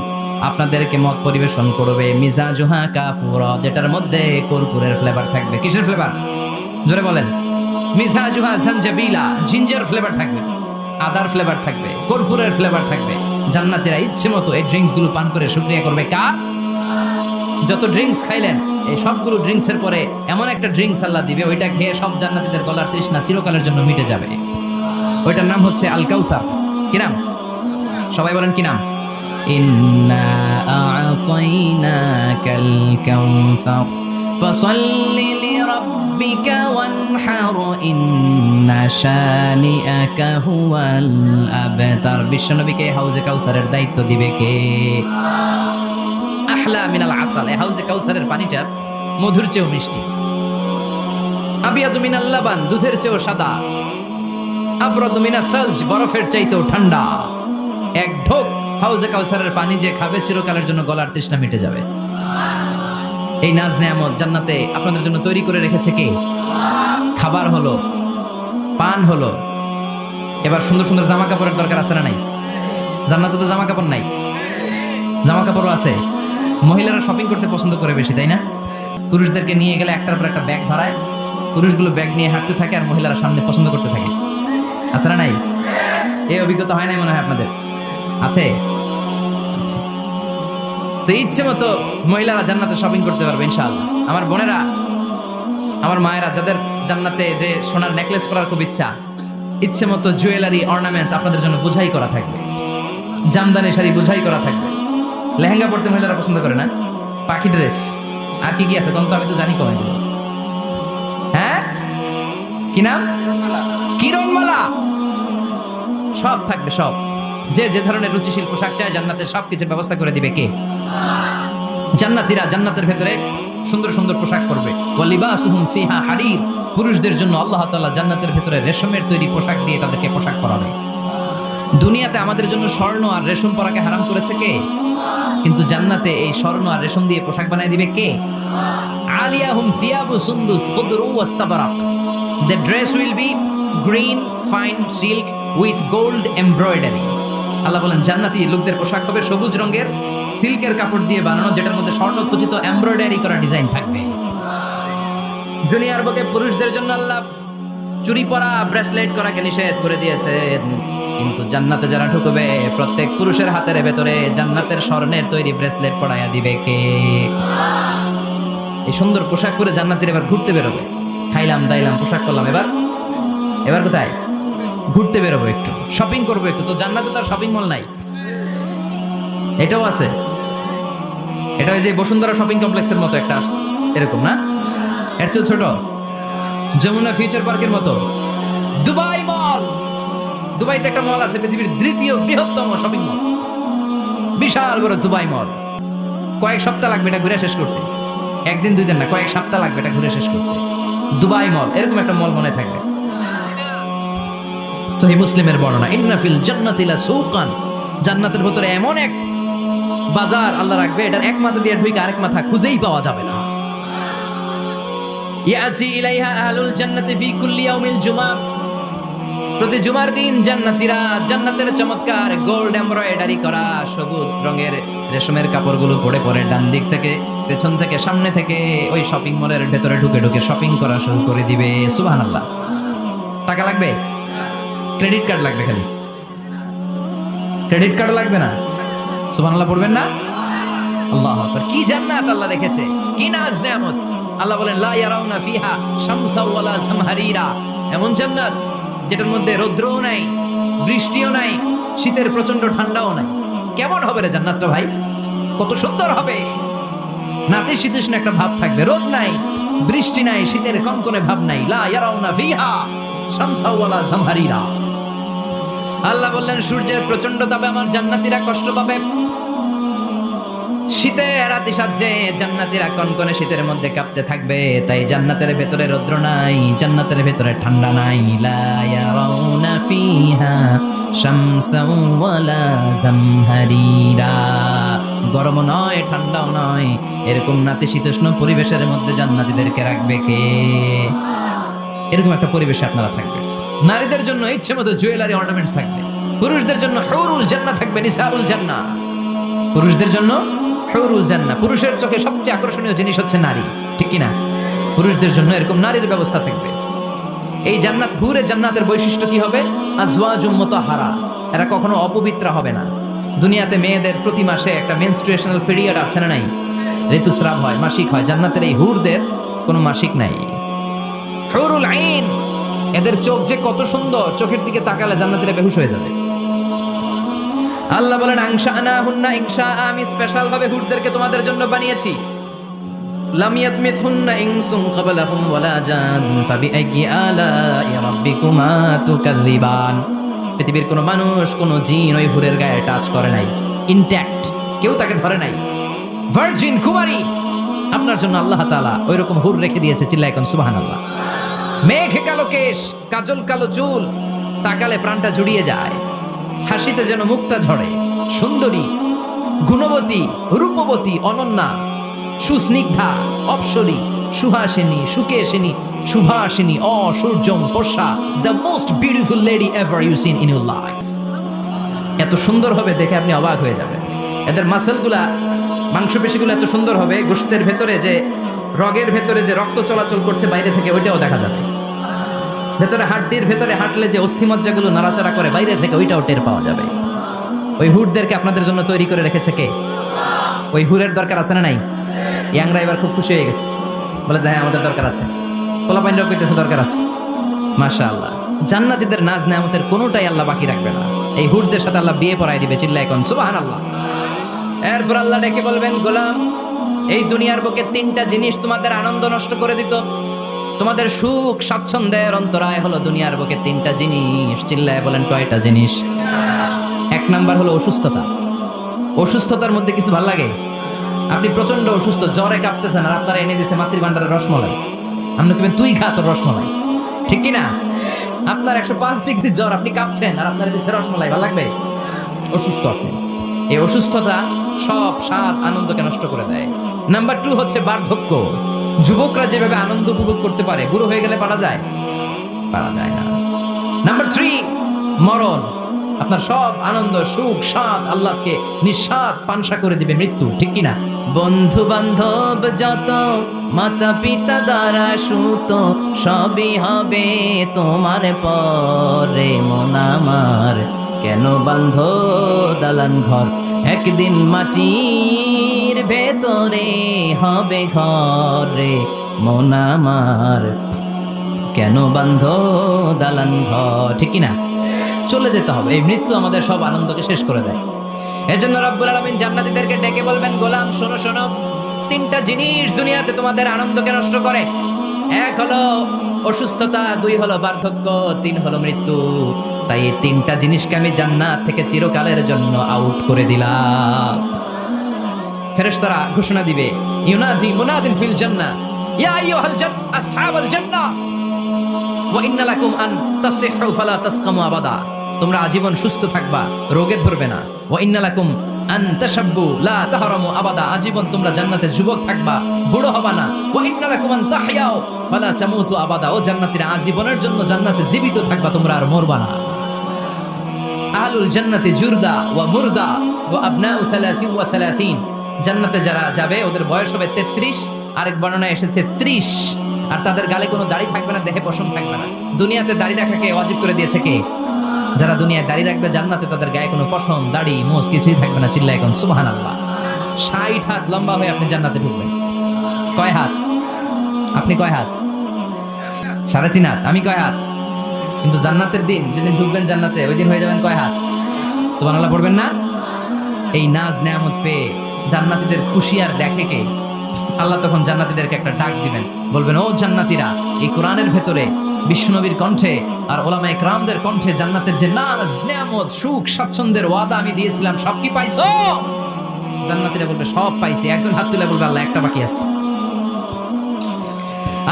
আপনাদেরকে মদ পরিবেশন করবে। মিজাজুহা কাফুরা, যেটার মধ্যে কর্পূরের ফ্লেভার থাকবে। কিসের ফ্লেভার? জোরে বলেন। মিজাজুহা জানজাবিলা, জিঞ্জার ফ্লেভার থাকবে, আদার ফ্লেভার থাকবে, কর্পূরের ফ্লেভার থাকবে। জান্নাতীরা ইচ্ছে মতো এই ড্রিঙ্কস গুলো পান করে শুকরিয়া করবে কার? যত ড্রিঙ্কস খাইলেন, এই সবগুলো ড্রিঙ্কসের পরে এমন একটা ড্রিঙ্কস আল্লাহ দিবে, ওইটা খেয়ে সব জান্নাতীদের গলার তৃষ্ণা চিরকালের জন্য মিটে যাবে। ওইটার নাম হচ্ছে আল কাউসার। কি নাম? সবাই বলেন কি নাম? ইন্না আ'তাইনাকাল কাউসার ফাসাল্লি লিরাব্বিকা ওয়ানহার ইন্না শানিআকা হুয়াল আবতার। বিশ্বনবীকে হাউজে কাউসারের দায়িত্ব দিবে কে? আহলা মিনাল আসাল। এই হাউজে কাউসারের পানিটা মধুর চেয়েও মিষ্টি। আবিয়াদু মিনাল লাবান, দুধের চেয়েও সাদা। আবরাদু মিনাস সালজ, বরফের চাইতেও ঠান্ডা। এক ঢোক হাউজে কাউসারের পানি যে খাবে চিরকালের জন্য গলার তৃষ্ণা মিটে যাবে। এই নাজ নেয়ামত জান্নাতে আপনাদের জন্য তৈরি করে রেখেছে কে? খাবার হলো, পান হলো, এবার সুন্দর সুন্দর জামা কাপড়ের দরকার আছে না নাই? জান্নাতে তো জামা কাপড় নাই, জামা কাপড়ও আছে। মহিলারা শপিং করতে পছন্দ করে বেশি, তাই না? পুরুষদেরকে নিয়ে গেলে একটার পর একটা ব্যাগ ধরায়, পুরুষগুলো ব্যাগ নিয়ে হাঁটতে থাকে আর মহিলারা সামনে পছন্দ করতে থাকে। আছে না নাই? এই অভিজ্ঞতা হয় নাই মনে হয় আপনাদের? আছে? তো ইচ্ছে মতো মহিলারা জান্নাতে শপিং করতে পারবে ইনশাআল্লাহ। আমার বোনেরা, আমার মায়েরা, যাদের জান্নাতে যে সোনার নেকলেস পরার খুব ইচ্ছা, ইচ্ছে মতো জুয়েলারি অর্নামেন্টস আপনাদের জন্য বোঝাই করা থাকবে। জামদানি শাড়ি বোঝাই করা থাকবে। লেহেঙ্গা পরতে মহিলারা পছন্দ করে না? পাখি ড্রেস, আর কি কি আছে কোন? তো আমি তো জানি কম এগুলো। হ্যাঁ, কি নাম? কিরণমালা। সব থাকবে, সব। যে যে ধরনের রুচিশীল পোশাক চায় জান্নাতের সবকিছুর ব্যবস্থা করে দিবে কে? জান্নাতীরা জান্নাতের ভেতরে সুন্দর সুন্দর পোশাক পরবে। ওয়া লিবাসুহুম ফিহা হারির, পুরুষদের জন্য আল্লাহ তাআলা জান্নাতের ভেতরে রেশমের তৈরি পোশাক দিয়ে তাদেরকে পোশাক পরাবে। দুনিয়াতে আমাদের জন্য স্বর্ণ আর রেশম পরাকে হারাম করেছে কে? কিন্তু জান্নাতে এই স্বর্ণ আর রেশম দিয়ে পোশাক বানিয়ে দিবে কে? আলিয়াহুম সিয়াবু সুন্দুস খুদরু ওয়াস্তাবারাক। The dress will be green fine silk with gold embroidery. আল্লাহ বলেন জান্নাতি লোকদের পোশাক হবে সবুজ রঙের সিল্কের কাপড় দিয়ে বানানো, যেটার মধ্যে স্বর্ণ খচিত এমব্রয়ডারি করা ডিজাইন থাকবে। দুনিয়ার বুকে পুরুষদের জন্য আল্লাহ চুরি পরা, ব্রেসলেট করাকে নিষেধ করে দিয়েছেন, কিন্তু জান্নাতে যারা ঢুকবে প্রত্যেক পুরুষের হাতের ভেতরে জান্নাতের স্বর্ণের তৈরি ব্রেসলেট পরাইয়া দিবে কে? এই সুন্দর পোশাক পরে জান্নাতের এবার ঘুরতে বেরোবে। খাইলাম দাইলাম পোশাক করলাম, এবার কোথায়? ঘুরতে বেরোবো, একটু শপিং করবো একটু। তো জান্নাতে তার শপিং মল নাই, এটাও আছে। এটা ওই যে বসুন্ধরা শপিং কমপ্লেক্সের মতো একটা এরকম না, এর চেয়ে ছোট, যমুনা ফিউচার পার্কের মতো। দুবাই মল, দুবাইতে একটা মল আছে, পৃথিবীর দ্বিতীয় বৃহত্তম শপিং মল, বিশাল বড় দুবাই মল। কয়েক সপ্তাহ লাগবে এটা ঘুরে শেষ করতে, একদিন দুই দিন না, কয়েক সপ্তাহ লাগবে এটা ঘুরে শেষ করতে। দুবাই মল, এরকম একটা মল মনে থাকবে। সহিহ মুসলিমের বর্ণনা, ইন্না ফিল জান্নাতি লাসুকান, জান্নাতের ভিতরে এমন এক বাজার আল্লাহ রাখবে, এটার এক মাথা দিয়ে ঢুকে আরেক মাথা খুঁজেই পাওয়া যাবে না। ইয়াতি ইলাইহা আহলুল জান্নাতি ফি কুল্লি ইয়াউমিল জুমআ, প্রতি জুমার দিন জান্নাতীরা জান্নাতের চমৎকার গোল্ড এমব্রয়ডারি করা সবুজ রঙের রেশমের কাপড়গুলো পরে পরে ডান দিক থেকে, পেছন থেকে, সামনে থেকে ওই শপিং মলের ভেতরে ঢুকে ঢুকে শপিং করা শুরু করে দিবে। সুবহানাল্লাহ। টাকা লাগবে? ক্রেডিট কার্ড লাগবে, খালি ক্রেডিট কার্ড লাগবে না। সুবহানাল্লাহ পড়বেন না? আল্লাহু আকবার। কি জান্নাত আল্লাহ রেখেছে, কি নাজ নেয়ামত। আল্লাহ বলেন লা ইয়ারাউনা ফিহা শামসা ওয়ালা জামহারিরা, এমন জান্নাত যেটার মধ্যে রৌদ্রও নাই, বৃষ্টিও নাই, শীতের প্রচন্ড ঠান্ডাও নাই। কেমন হবে রে জান্নাতটা ভাই, কত সুন্দর হবে। নাতিশীতোষ্ণ একটা ভাব থাকবে, রোদ নাই, বৃষ্টি নাই, শীতের কনকনে ভাব নাই। লা ইয়ারাউনা ফিহা শামসা ওয়ালা জামহারিরা। আল্লাহ বললেন সূর্যের প্রচন্ড তাপে আমার জান্নাতীরা কষ্ট পাবে, শীতের রাতি সাজে জান্নাতীরা কনকনে শীতের মধ্যে কাঁপতে থাকবে। তাই জান্নাতের ভেতরে রৌদ্র নাই, জান্নাতের ভেতরে ঠান্ডা নাই। লা ইয়ারাউনা ফিহা শামসাও ওয়ালা জামহারিরা, গরম নয় ঠান্ডাও নয়, এরকম নাতিশীতোষ্ণ পরিবেশের মধ্যে জান্নাতীদেরকে রাখবে কে? এরকম একটা পরিবেশে আপনারা থাকবেন। নারীদের জন্য ইচ্ছে মতো জুয়েলারি অর্নামেন্টস থাকবে, পুরুষদের জন্য হুরুল জান্নাহ থাকবে, নিসাউল জান্নাহ। পুরুষদের জন্য হুরুল জান্নাহ, পুরুষের চোখে সবচেয়ে আকর্ষণীয় জিনিস হচ্ছে নারী, ঠিক কি না? পুরুষদের জন্য এরকম নারীর ব্যবস্থা থাকবে। এই জান্নাত, হুরে জান্নাতের বৈশিষ্ট্য কি হবে? আজওয়াজুম মুতাহহারা, এরা কখনো অপবিত্র হবে না। দুনিয়াতে মেয়েদের প্রতি মাসে একটা মেনস্ট্রুয়েশনাল পিরিয়ড আছে না নাই, ঋতুস্রাব হয়, মাসিক হয়। জান্নাতের এই হুরদের কোনো মাসিক নাই। হুরুল আইন, এদের চোখ যে কত সুন্দর, চোখের দিকে তাকালে জান্নাতীরা বেহুশ হয়ে যাবে। আল্লাহ বলেন আনশাআনাহুন্না ইনশা, আমি স্পেশাল ভাবে হুরদেরকে তোমাদের জন্য বানিয়েছি। লাম ইয়াতমিসহুন্না ইনসুন ক্বাবলাহুম ওয়ালা জান ফাবিআইয়ি আলাই রাব্বিকুমা তুকাযযিবান। পৃথিবীর কোনো মানুষ, কোনো জিন ওই হুরের গায়ে টাচ করে নাই, ইনট্যাক্ট, কেউ তাকে ধরে নাই। ভার্জিন কুমারী, আপনার জন্য আল্লাহ তাআলা ওইরকম হুর রেখে দিয়েছে। চিল্লায় কোন সুবহানাল্লাহ। মেঘ কালো কেশ, কাজল কালো চুল, তাকালে প্রাণটা জুড়িয়ে যায়, হাসিতে যেন মুক্তা ঝরে, সুন্দরী, গুণবতী, রূপবতী, অনন্যা, সুস্নিগ্ধা, অপ্সরী, সুহাসিনী, সুকেশিনী, সুভাষিনী, অসূর্যম পোষা, the most beautiful lady ever you seen in your life. এত সুন্দর হবে দেখে আপনি অবাক হয়ে যাবেন। এদের মাসেলগুলা, মাংসপেশিগুলো এত সুন্দর হবে, গোশতের ভেতরে যে রগের ভেতরে যে রক্ত চলাচল করছে বাইরে থেকে, ওইটাও দেখা যাবে। ভেতরে হাড্ডির ভেতরে হাঁটলে যে অস্থিমজ্জাগুলো নাড়াচাড়া করে বাইরে থেকে, ওইটাও টের পাওয়া যাবে। ওই হুরদেরকে আপনাদের জন্য তৈরি করে রেখেছে কে? ওই হুরের দরকার আছে না নাই? ইয়াংরা এবার খুব খুশি হয়ে গেছে, বলে যে হ্যাঁ আমাদের দরকার আছে। পোলাপাইনরাও কইতেছে দরকার আছে। মাশাআল্লাহ। জান্নাতীদের নাজ নেয়ামতের কোনোটাই আল্লাহ বাকি রাখবে না। এই হুরদের সাথে আল্লাহ বিয়ে পড়ায় দিবে। চিল্লায় কোন সুবহানাল্লাহ। এরপর আল্লাহ ডেকে বলবেন, গোলাম, এই দুনিয়ার বুকে তিনটা জিনিস তোমাদের আনন্দ নষ্ট করে দিত, তোমাদের সুখ স্বাচ্ছন্দ্যের অন্তরায় হলো দুনিয়ার বুকে তিনটা জিনিস। চিল্লায় বলেন কয়টা জিনিস? এক নাম্বার হলো অসুস্থতা। অসুস্থতার মধ্যে কিছু ভালো লাগে? আপনি প্রচন্ড অসুস্থ, জ্বরে কাঁপতেছেন, আর আপনারা এনে দিচ্ছে মাতৃভান্ডারের রসমলাই, আপনি কেবেন তুই খা তোর রসমলাই, ঠিক কিনা? আপনার 105 ডিগ্রি জ্বর, আপনি কাঁপছেন, আর আপনার দিচ্ছে রসমলাই, ভালো লাগবে? অসুস্থ আপনি। এই অসুস্থতা সব স্বাদ আনন্দকে নষ্ট করে দেয়। নাম্বার 2 হচ্ছে বার্ধক্য। যুবকরা যেভাবে আনন্দ উপভোগ করতে পারে, বুড়ো হয়ে গেলে পারা যায়? পারা যায় না। নাম্বার 3 মরণ। আপনার সব আনন্দ সুখ স্বাদ আল্লাহকে নিঃস্বাদ পানসা করে দিবে মৃত্যু, ঠিক কিনা? বন্ধু বান্ধব যত, মাতা পিতা দ্বারা সুত, সবই হবে তোমার পরে। মন আমার কেন বান্ধ দালান ঘর, একদিন মাটির ভেতরে হবে ঘরে। মন আমার কেন বান্ধ দালান ঘর, ঠিক কিনা? চলে যেতে হবে, এই মৃত্যু আমাদের সব আনন্দকে শেষ করে দেয়। এজন্য রব্বুল আলামিন জান্নাতীদেরকে ডেকে বলবেন, গোলাম শোনো শোনো, তিনটা জিনিস দুনিয়াতে তোমাদের আনন্দকে নষ্ট করে। এক হলো অসুস্থতা, দুই হলো বার্ধক্য, তিন হলো মৃত্যু। তাই এই তিনটা জিনিসকে আমি জান্নাত থেকে চিরকালের জন্য আউট করে দিলাম। ফেরেশতারা ঘোষণা দিবে, ইউনাদি মুনাদিন ফিল জান্নাহ, ইয়া আইয়ুহাল আসহাবাল জান্নাহ ওয়া ইন্না লাকুম আন তাসিহু ফালা তাসকামু আবাদা। তোমরা আজীবন সুস্থ থাকবা, রোগে ধরবে না। ওয়া ইন্না লাকুম আন তাশাব্বু লা তাহরামু আবাদা, আজীবন তোমরা জান্নাতে যুবক থাকবা, বুড়ো হবা না। ওয়া ইন্না লাকুম আন তাহইয়াও ফালা তামুতু আবাদা, ও জান্নাতীরা আজীবনের জন্য জান্নাতে জীবিত থাকবা, তোমরা আর মরবা না। আহলুল জান্নাতি জুরদা ওয়া মুরদা ওয়া আবনাউ 30 ওয়া 30, জান্নাতে যারা যাবে ওদের বয়স হবে 33, আরেক বর্ণনায় এসেছে 30, আর তাদের গালে কোনো দাড়ি থাকবে না, দেহে পশম থাকবে না। দুনিয়াতে দাড়ি রাখাকে ওয়াজিব করে দিয়েছে কে? যারা দুনিয়ায় দাড়ি রাখবে, জান্নাতে তাদের গায়ে কোনো পশম দাড়ি মোজ কিছুই থাকবে না। চিল্লায় এখন সুবহানাল্লাহ। 60 হাত লম্বা হয়ে আপনি জান্নাতে ঢুকবেন। কয় হাত? আপনি কয় হাত? 3.5 হাত। আমি কয় হাত? কিন্তু জান্নাতের দিন যেদিন ঢুকবেন জান্নাতে, ওই দিন হয়ে যাবেন কয় হাত? সুবহানাল্লাহ পড়বেন না? এই নাজ নেয়ামত পেয়ে জান্নাতীদের খুশি আর দেখে কে? আল্লাহ তখন জান্নাতীদেরকে একটা ডাক দিবেন, বলবেন, ও জান্নাতীরা, এই কোরআনের ভেতরে বিশ্বনবীর কণ্ঠে আর ওলামায়ে কেরামদের কণ্ঠে জান্নাতের যে নাজ নেয়ামত সুখ স্বাচ্ছন্দ্যের ওয়াদা আমি দিয়েছিলাম, সব কি পাইছো? জান্নাতীরা বলবে, সব পাইছি। একজন হাত তুলে বলবে, আল্লাহ একটা বাকি আছে।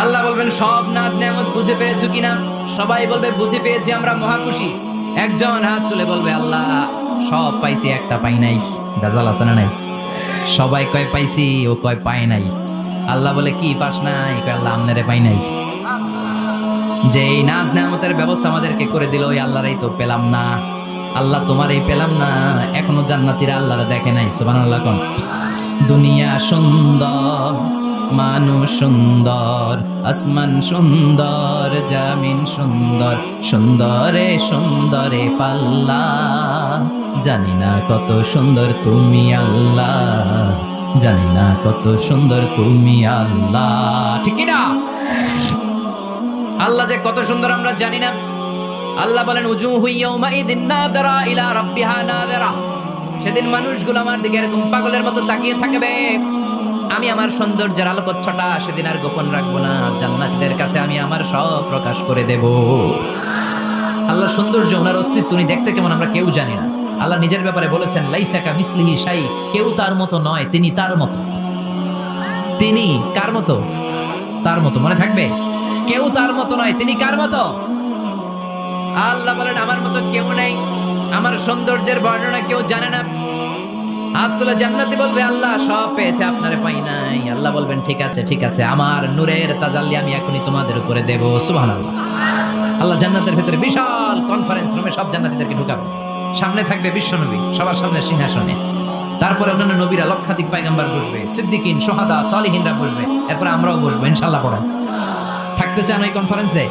আল্লাহ বলবেন, সব নাজ নেয়ামত বুঝে পেয়েছো কিনা? সবাই বলবে, বুঝে পেয়েছি, আমরা মহা খুশি। একজন হাত তুলে বলবে, আল্লাহ সব পাইছি, একটা পাই নাই। গাজাল আছে না নাই? সবাই কয় পাইছি, ও কয় পাই নাই। আল্লাহ বলে, কি পাস নাই? কয়, আল্লাহ আমনেরে পাই নাই। যে এই নাজ নেয়ামতের ব্যবস্থা আমাদেরকে করে দিল, ওই আল্লাহরই তো পেলাম না। আল্লাহ তোমারই পেলাম না। এখনো জান্নাতীরা আল্লাহরে দেখে নাই। সুবহানাল্লাহ কোন? দুনিয়া সুন্দর, মানুষ সুন্দর, আসমান সুন্দর, জামিন সুন্দর, সুন্দরে সুন্দরে পাল্লা। জানি না কত সুন্দর তুমি আল্লাহ, জানি না কত সুন্দর তুমি আল্লাহ, ঠিক কি না? আল্লাহ যে কত সুন্দর আমরা জানি না। আল্লাহ বলেন, উজুহু ইয়াউমাইযিন নাযিরা ইলা রাব্বিহা নাযিরা। সেদিন মানুষগুলো আমার দিকে এরকম পাগলের মতো তাকিয়ে থাকবে। আমি আমার সৌন্দর্যের আলোকচ্ছটা সেদিন আর গোপন রাখবো না। জান্নাতীদের কাছে আমি আমার সব প্রকাশ করে দেব। আল্লাহ সৌন্দর্য, ওনার অস্তিত্ব, উনি দেখতে কেমন আমরা কেউ জানি না। আল্লাহ নিজের ব্যাপারে বলেছেন, লাইসা কামিসলিহি শাই, কেউ তার মতো নয়, তিনি তার মতো। তিনি কার মতো? তার মতো। মনে থাকবে, কেউ তার মতো নয়, তিনি কার মতো? আল্লাহ বলেন, আমার মতো কেউ নেই। আমার সৌন্দর্যের বর্ণনা কেউ জানে না। হাত তুলে জান্নাতি বলবে, আল্লাহ সব পেয়েছে, আপনারে পাই নাই। আল্লাহ বলবেন, ঠিক আছে ঠিক আছে, আমার নূরের তাজাল্লি আমি এখনই তোমাদের উপরে দেব। সুবহানাল্লাহ। আল্লাহ জান্নাতের ভিতরে বিশাল কনফারেন্স রুমে সব জান্নাতীদেরকে ঢুকাবেন। সামনে থাকবে বিশ্বনবী, সবার সামনে সিংহাসনে। তারপরে অন্যান্য নবীরা, লক্ষাধিক পয়গম্বর বসবে, সিদ্দিকিন, সুহাদা, সালিহিনরা বসবে। এরপরে আমরাও বসবো ইনশাআল্লাহ। পড়েন, থাকতে চান ওই কনফারেন্সে?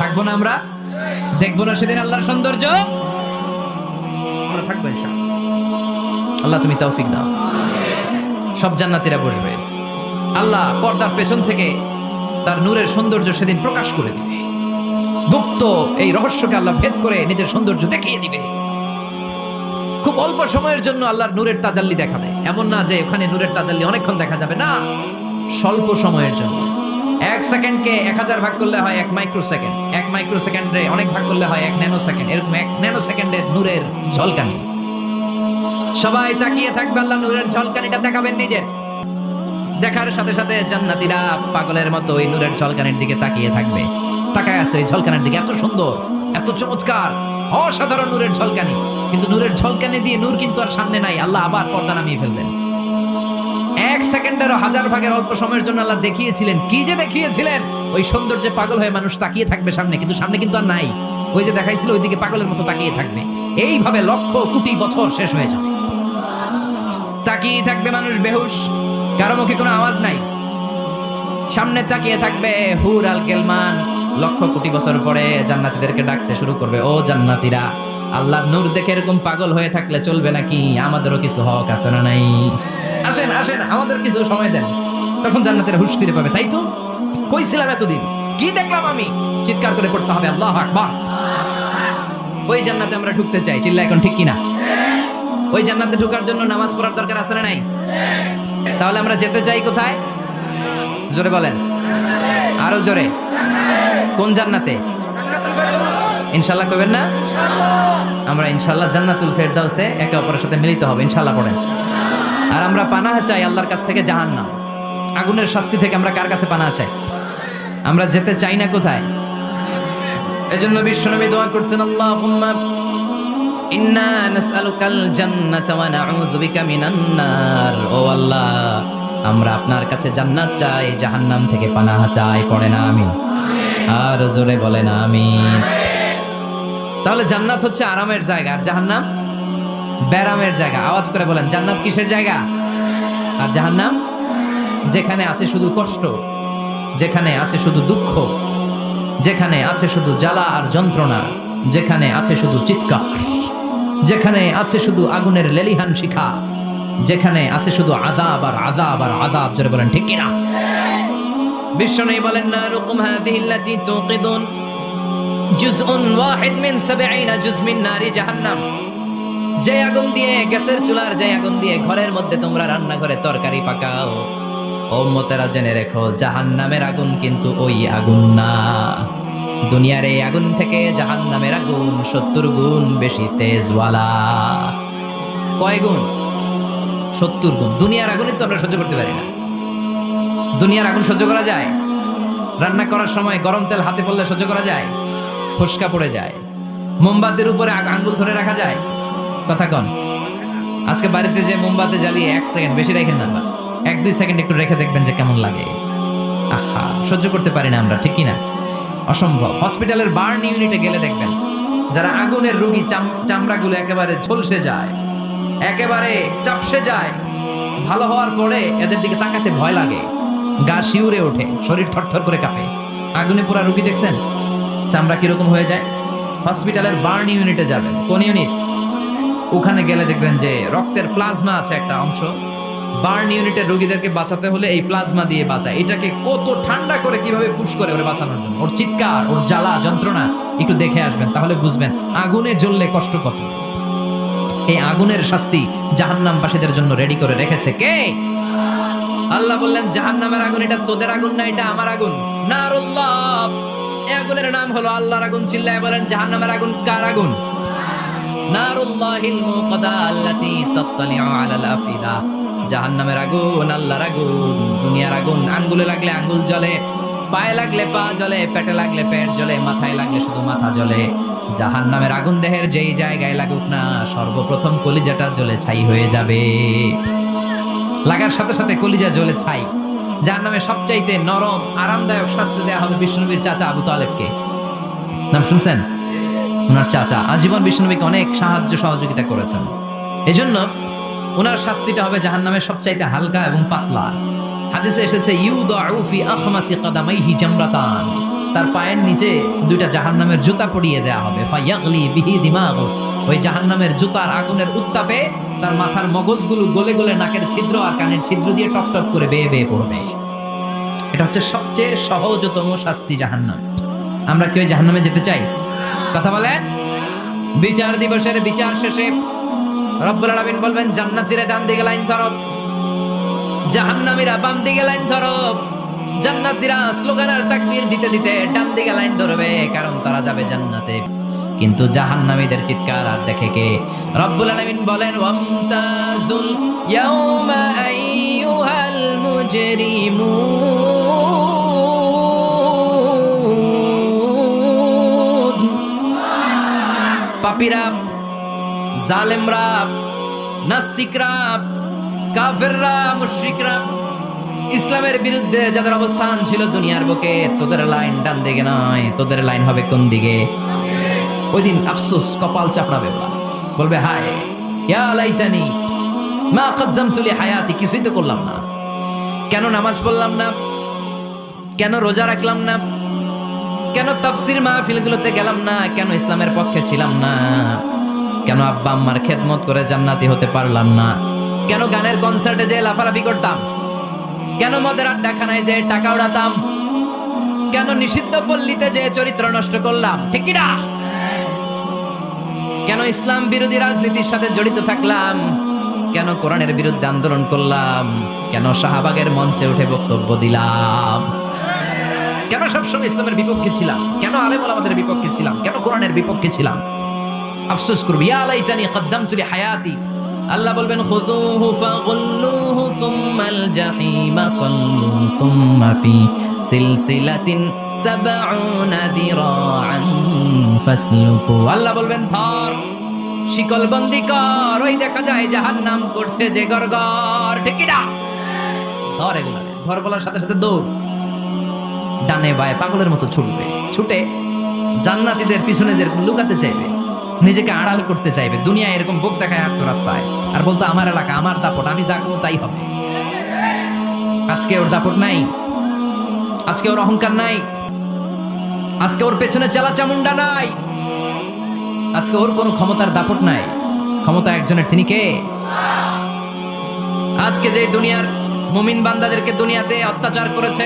থাকবো না আমরা? দেখবো না সেদিন আল্লাহর সৌন্দর্য? আমরা থাকবো ইনশাআল্লাহ। আল্লাহ তুমি তৌফিক দাও। সব জান্নাতীরা বসবে। আল্লাহ পর্দার পেছন থেকে তার নূরের সৌন্দর্য সেদিন প্রকাশ করে দিবে। গুপ্ত এই রহস্যকে আল্লাহ ভেদ করে নিজের সৌন্দর্য দেখিয়ে দিবে। খুব অল্প সময়ের জন্য আল্লাহর নূরের তাজাল্লি দেখাবে। এমন না যে ওখানে নূরের তাজাল্লি অনেকক্ষণ দেখা যাবে, না, স্বল্প সময়ের জন্য। 1 সেকেন্ডকে 1000 ভাগ করলে হয় 1 মাইক্রো সেকেন্ড। 1 মাইক্রো সেকেন্ডে অনেক ভাগ করলে হয় 1 ন্যানো সেকেন্ড। এরকম 1 ন্যানো সেকেন্ডের নূরের ঝলকানি। সবাই তাকিয়ে থাকবে, আল্লাহ নূরের ঝলকানিটা দেখাবেন নিজের। দেখার সাথে সাথে জান্নাতীরা পাগলের মতো ওই নূরের ঝলকানির দিকে তাকিয়ে থাকবে। তাকায় আছে ওই ঝলকানির দিকে, এত সুন্দর, এত চমৎকার, অসাধারণ নূরের ঝলকানি। কিন্তু নূরের ঝলকানি দিয়ে নূর কিন্তু আর সামনে নাই। আল্লাহ আবার পর্দা নামিয়ে ফেলবেন। 1 সেকেন্ডেরও 1000 ভাগের অল্প সময়ের জন্য আল্লাহ দেখিয়েছিলেন। কি যে দেখিয়েছিলেন! ওই সৌন্দর্যে পাগল হয়ে মানুষ তাকিয়ে থাকবে সামনে, কিন্তু সামনে কিন্তু আর নাই। ওই যে দেখাইছিল ওইদিকে পাগলের মতো তাকিয়ে থাকবে। এইভাবে লক্ষ কোটি বছর শেষ হয়ে যাবে। তাকিয়ে থাকবে মানুষ বেহুশ, কারো মুখে কোনো আওয়াজ নাই। সামনে তাকিয়ে থাকবে হুর আল গেলমান, লক্ষ কোটি বছর পরে জান্নাতীদেরকে ডাকতে শুরু করবে, ও জান্নাতীরা, আল্লাহর নূর দেখে এরকম পাগল হয়ে থাকলে চলবে নাকি? আমাদেরও কিছু হক আছে না নাই? আসেন আসেন, আমাদের কিছু সময় দেন। তখন জান্নাতের হুঁশ ফিরে পাবে। তাই তো কইছিলাম এতদিন, কি দেখলাম আমি? চিৎকার করে পড়তে হবে আল্লাহু আকবার। ওই জান্নাতে আমরা ঢুকতে চাই, চিল্লা এখন ঠিক কিনা? ওই জান্নাতে ঢোকার জন্য নামাজ পড়ার দরকার আছে না নাই? তাহলে আমরা যেতে চাই কোথায়? জোরে বলেন, আরো জোরে। কোন জান্নাতে? ইনশাআল্লাহ কইবেন না? আমরা ইনশাআল্লাহ জান্নাতুল ফেরদাউসে একে অপরের সাথে মিলিত হবে, ইনশাআল্লাহ পড়েন। আর আমরা পানাহ চাই আল্লাহর কাছ থেকে জাহান্নাম, আগুনের শাস্তি থেকে। আমরা কার কাছে পানাহ চাই? আমরা যেতে চাই না কোথায়? এজন্য বিশ্বনবী দোয়া করতেন, আল্লাহুম্মা ইন্না নাসআলুকাল জান্নাতা ওয়া নাউযু বিকা মিনান নার। ও আল্লাহ, আমরা আপনার কাছে জান্নাত চাই, জাহান্নাম থেকে পানাহ চাই। পড়েন আমিন। আর জোরে বলেন আমিন। তাহলে জান্নাত হচ্ছে আরামের জায়গা, আর জাহান্নাম ব্যারামের জায়গা। আওয়াজ করে বলেন, জান্নাত কিসের জায়গা আর জাহান্নাম? যেখানে আছে শুধু কষ্ট, যেখানে আছে শুধু দুঃখ, যেখানে আছে শুধু জ্বালা আর যন্ত্রণা, যেখানে আছে শুধু চিৎকার, যেখানে আছে শুধু আগুনের লেলিহান শিখা, যেখানে আছে শুধু আযাব আর আযাব আর আযাব। জোরে বলেন ঠিক কিনা? বিশ্বনবী বলেন, নারুকুম হাযিহিল্লাতী তুকিদুন জুজউন ওয়াহিদ মিন ৭০ জুজ মিন নারি জাহান্নাম। যে আগুন দিয়ে, গ্যাসের চুলার যে আগুন দিয়ে ঘরের মধ্যে তোমরা রান্নাঘরে তরকারি পাকাও, ও উম্মতেরা জেনে রেখো, জাহান্নামের আগুন কিন্তু ওই আগুন না। দুনিয়ার এই আগুন থেকে জাহান্নামের আগুন ৭০ গুণ বেশি তেজওয়ালা। কয় গুণ? ৭০ গুণ। দুনিয়ার আগুনই তো আমরা সহ্য করতে পারি না। দুনিয়ার আগুন সহ্য করা যায়? রান্না করার সময় গরম তেল হাতে পড়লে সহ্য করা যায়? ফোসকা পড়ে যায়। মোমবাতির উপরে আঙ্গুল ধরে রাখা যায়? কথা কন। আজকে বাড়িতে যে মোমবাতি জ্বালিয়ে ১ সেকেন্ড, বেশি রাখেন না, ১-২ সেকেন্ড একটু রেখে দেখবেন যে কেমন লাগে। আহা, সহ্য করতে পারি না আমরা, ঠিক কিনা? অসম্ভব। হসপিটালের বার্ন ইউনিটে গেলে দেখবেন যারা আগুনের রোগী, চামড়াগুলো একেবারে ঝলসে যায়, একেবারে চাপসে যায়। ভালো হওয়ার পরে এদের দিকে তাকাতে ভয় লাগে, গা শিউরে ওঠে, শরীর থরথর করে কাঁপে। আগুনে পুরা রোগী দেখছেন চামড়া কিরকম হয়ে যায়? হসপিটালের বার্ন ইউনিটে যাবেন। কোন ইউনিট? ওখানে গেলে দেখবেন যে রক্তের প্লাজমা আছে একটা অংশ। বার্ন ইউনিটের রোগীদেরকে বাঁচাতে হলে এই প্লাজমা দিয়ে বাঁচায়। এটাকে কত ঠান্ডা করে কিভাবে পুশ করে ওরে বাঁচানোর জন্য। ওর চিৎকার, ওর জ্বালা যন্ত্রণা একটু দেখে আসবেন, তাহলে বুঝবেন আগুনে জ্বললে কষ্ট কত। এই আগুনের শাস্তি জাহান্নামবাসীদের জন্য রেডি করে রেখেছে কে? আল্লাহ বললেন, জাহান্নামের আগুন এটা তোদের আগুন না, এটা আমার আগুন। নারুল্লাহ, এই আগুনের নাম হলো আল্লাহর আগুন। চিল্লায় বলেন, জাহান্নামের আগুন কার আগুন? নারুল্লাহিল মুকাদা আল্লাতী তাত্তালিউ আলাল আফিদা। জাহান্নামের আগুন আল্লাহর আগুন। দুনিয়ার আগুন আঙ্গুলে লাগলে আঙ্গুল জ্বলে, পায়ে লাগলে পা জ্বলে, পেটে লাগলে পেট জ্বলে, মাথায় লাগলে শুধু মাথা জ্বলে। জাহান্নামের আগুন দেহের যেই জায়গায় লাগুক না, সর্বপ্রথম কলিজাটা জ্বলে ছাই হয়ে যাবে। লাগার সাথে সাথে কলিজা জ্বলে ছাই। জাহান্নামে সবচাইতে নরম আরামদায়ক শাস্তি দেয়া হবে বিষ্ণুনবীর চাচা আবু তালেবকে। নাম শুনছেন? ওনার চাচা আজীবন বিষ্ণুনবীকে অনেক সাহায্য সহযোগিতা করেছেন। এজন্য ওনার শাস্তিটা হবে জাহান্নামের সবচাইতে হালকা এবং পাতলা। হাদিসে এসেছে, ইউদাউ ফি আখমাসি কাদামাইহি জামরাতান। তার পায়ের নিচে 2টা জাহান্নামের জুতা পরিয়ে দেয়া হবে। ফায়াগলি বিহি দিমাগু। ওই জাহান্নামের জুতার আগুনের উত্তাপে তার মাথার মগজগুলো গলে গলে নাকের ছিদ্র আর কানের ছিদ্র দিয়ে টপ টপ করে বেয়ে বেয়ে পড়বে। এটা হচ্ছে সবচেয়ে সহজতম শাস্তি, জাহান্নাম। আমরা কি ওই জাহান্নামে যেতে চাই? কথা বলে। বিচার দিবসের বিচার শেষে রব্বুল আলামিন বলবেন, জান্নাতীরা ডান দিকে লাইন ধরো, জাহান্নামীরা বাম দিকে লাইন ধরো। জান্নাতীরা স্লোগান আর তাকবীর দিতে দিতে ডান দিকে লাইন ধরবে, কারণ তারা যাবে জান্নাতে। কিন্তু জাহান্নামীদের চিৎকার আর দেখে কে? রব্বুল আলামিন বলেন, ওয়ামতাজুল ইয়াউমা আইয়ুহাল মুজরিমুন। পাপীরা, জালেমরা, নাস্তিকরা, কাফেররা, মুশরিকরা, ইসলামের বিরুদ্ধে যাদের অবস্থান ছিল দুনিয়ার বুকে, তোদের লাইন ডান দিকে নয়, তোদের লাইন হবে কোন দিকে? ওই দিন আফসোস, কপাল চাপড়াবে ওরা। বলবে হায় ইয়া লাইতানি মা কদ্দামতু লি হায়াতি, কিছুই তো করলাম না। কেন নামাজ পড়লাম না, কেন রোজা রাখলাম না, কেন তাফসীর মাহফিলগুলোতে গেলাম না, কেন ইসলামের পক্ষে ছিলাম না, কেন আব্বা আম্মার খেদমত করে জান্নাতি হতে পারলাম না, কেন গানের কনসার্টে যেয়ে লাফালাফি করতাম, কেন মদের আড্ডাখানায় যেয়ে টাকা উড়াতাম, কেন নিষিদ্ধ পল্লীতে যেয়ে চরিত্র নষ্ট করলাম, ঠিক কি না? কেন ইসলাম বিরোধী রাজনীতির সাথে জড়িত থাকলাম, কেন কোরআনের বিরুদ্ধে আন্দোলন করলাম, কেন শাহবাগের মঞ্চে উঠে বক্তব্য দিলাম, কেন সবসময় ইসলামের বিপক্ষে ছিলাম, কেন আলেম ওলামাদের বিপক্ষে ছিলাম, কেন কোরআনের বিপক্ষে ছিলাম? আফসোস করবি, ইয়া লাইতানি কদ্দামতু লি হায়াতি। আল্লাহ বলবেন খুযুহু ফাগুল্লুহু সুম্মাল জাহিমা সাল্লু সুম্মা ফি সিলসিলাতিন সাবউনা যিরাআন ফাসলুকু। আল্লাহ বলবেন ধর, শিকলবন্দি কর, ওই দেখা যায় জাহান্নাম করছে যে গরগর, ঠিক কি না? ধর এগুলাকে, ধর বলার সাথে সাথে দৌড়, ডানে বায়ে পাগলের মতো ছুটবে, ছুটে জান্নাতীদের পিছনে যেরকম লুকাতে চাইবে, নিজেকে আড়াল করতে চাইবে, দুনিয়া এরকম বুক দেখায় হাঁটতো রাস্তায় আর বলতো আমার এলাকা, আমার দাপট, আমি যা করবো তাই হবে। আজকে ওর দাপট নাই, আজকে ওর অহংকার নাই, আজকে ওর পেছনে চেলা চামুন্ডা নাই, আজকে ওর কোনো ক্ষমতার দাপট নাই। ক্ষমতা একজনের, তিনি কে? আজকে যে দুনিয়ার মুমিন বান্দাদেরকে দুনিয়াতে অত্যাচার করেছে,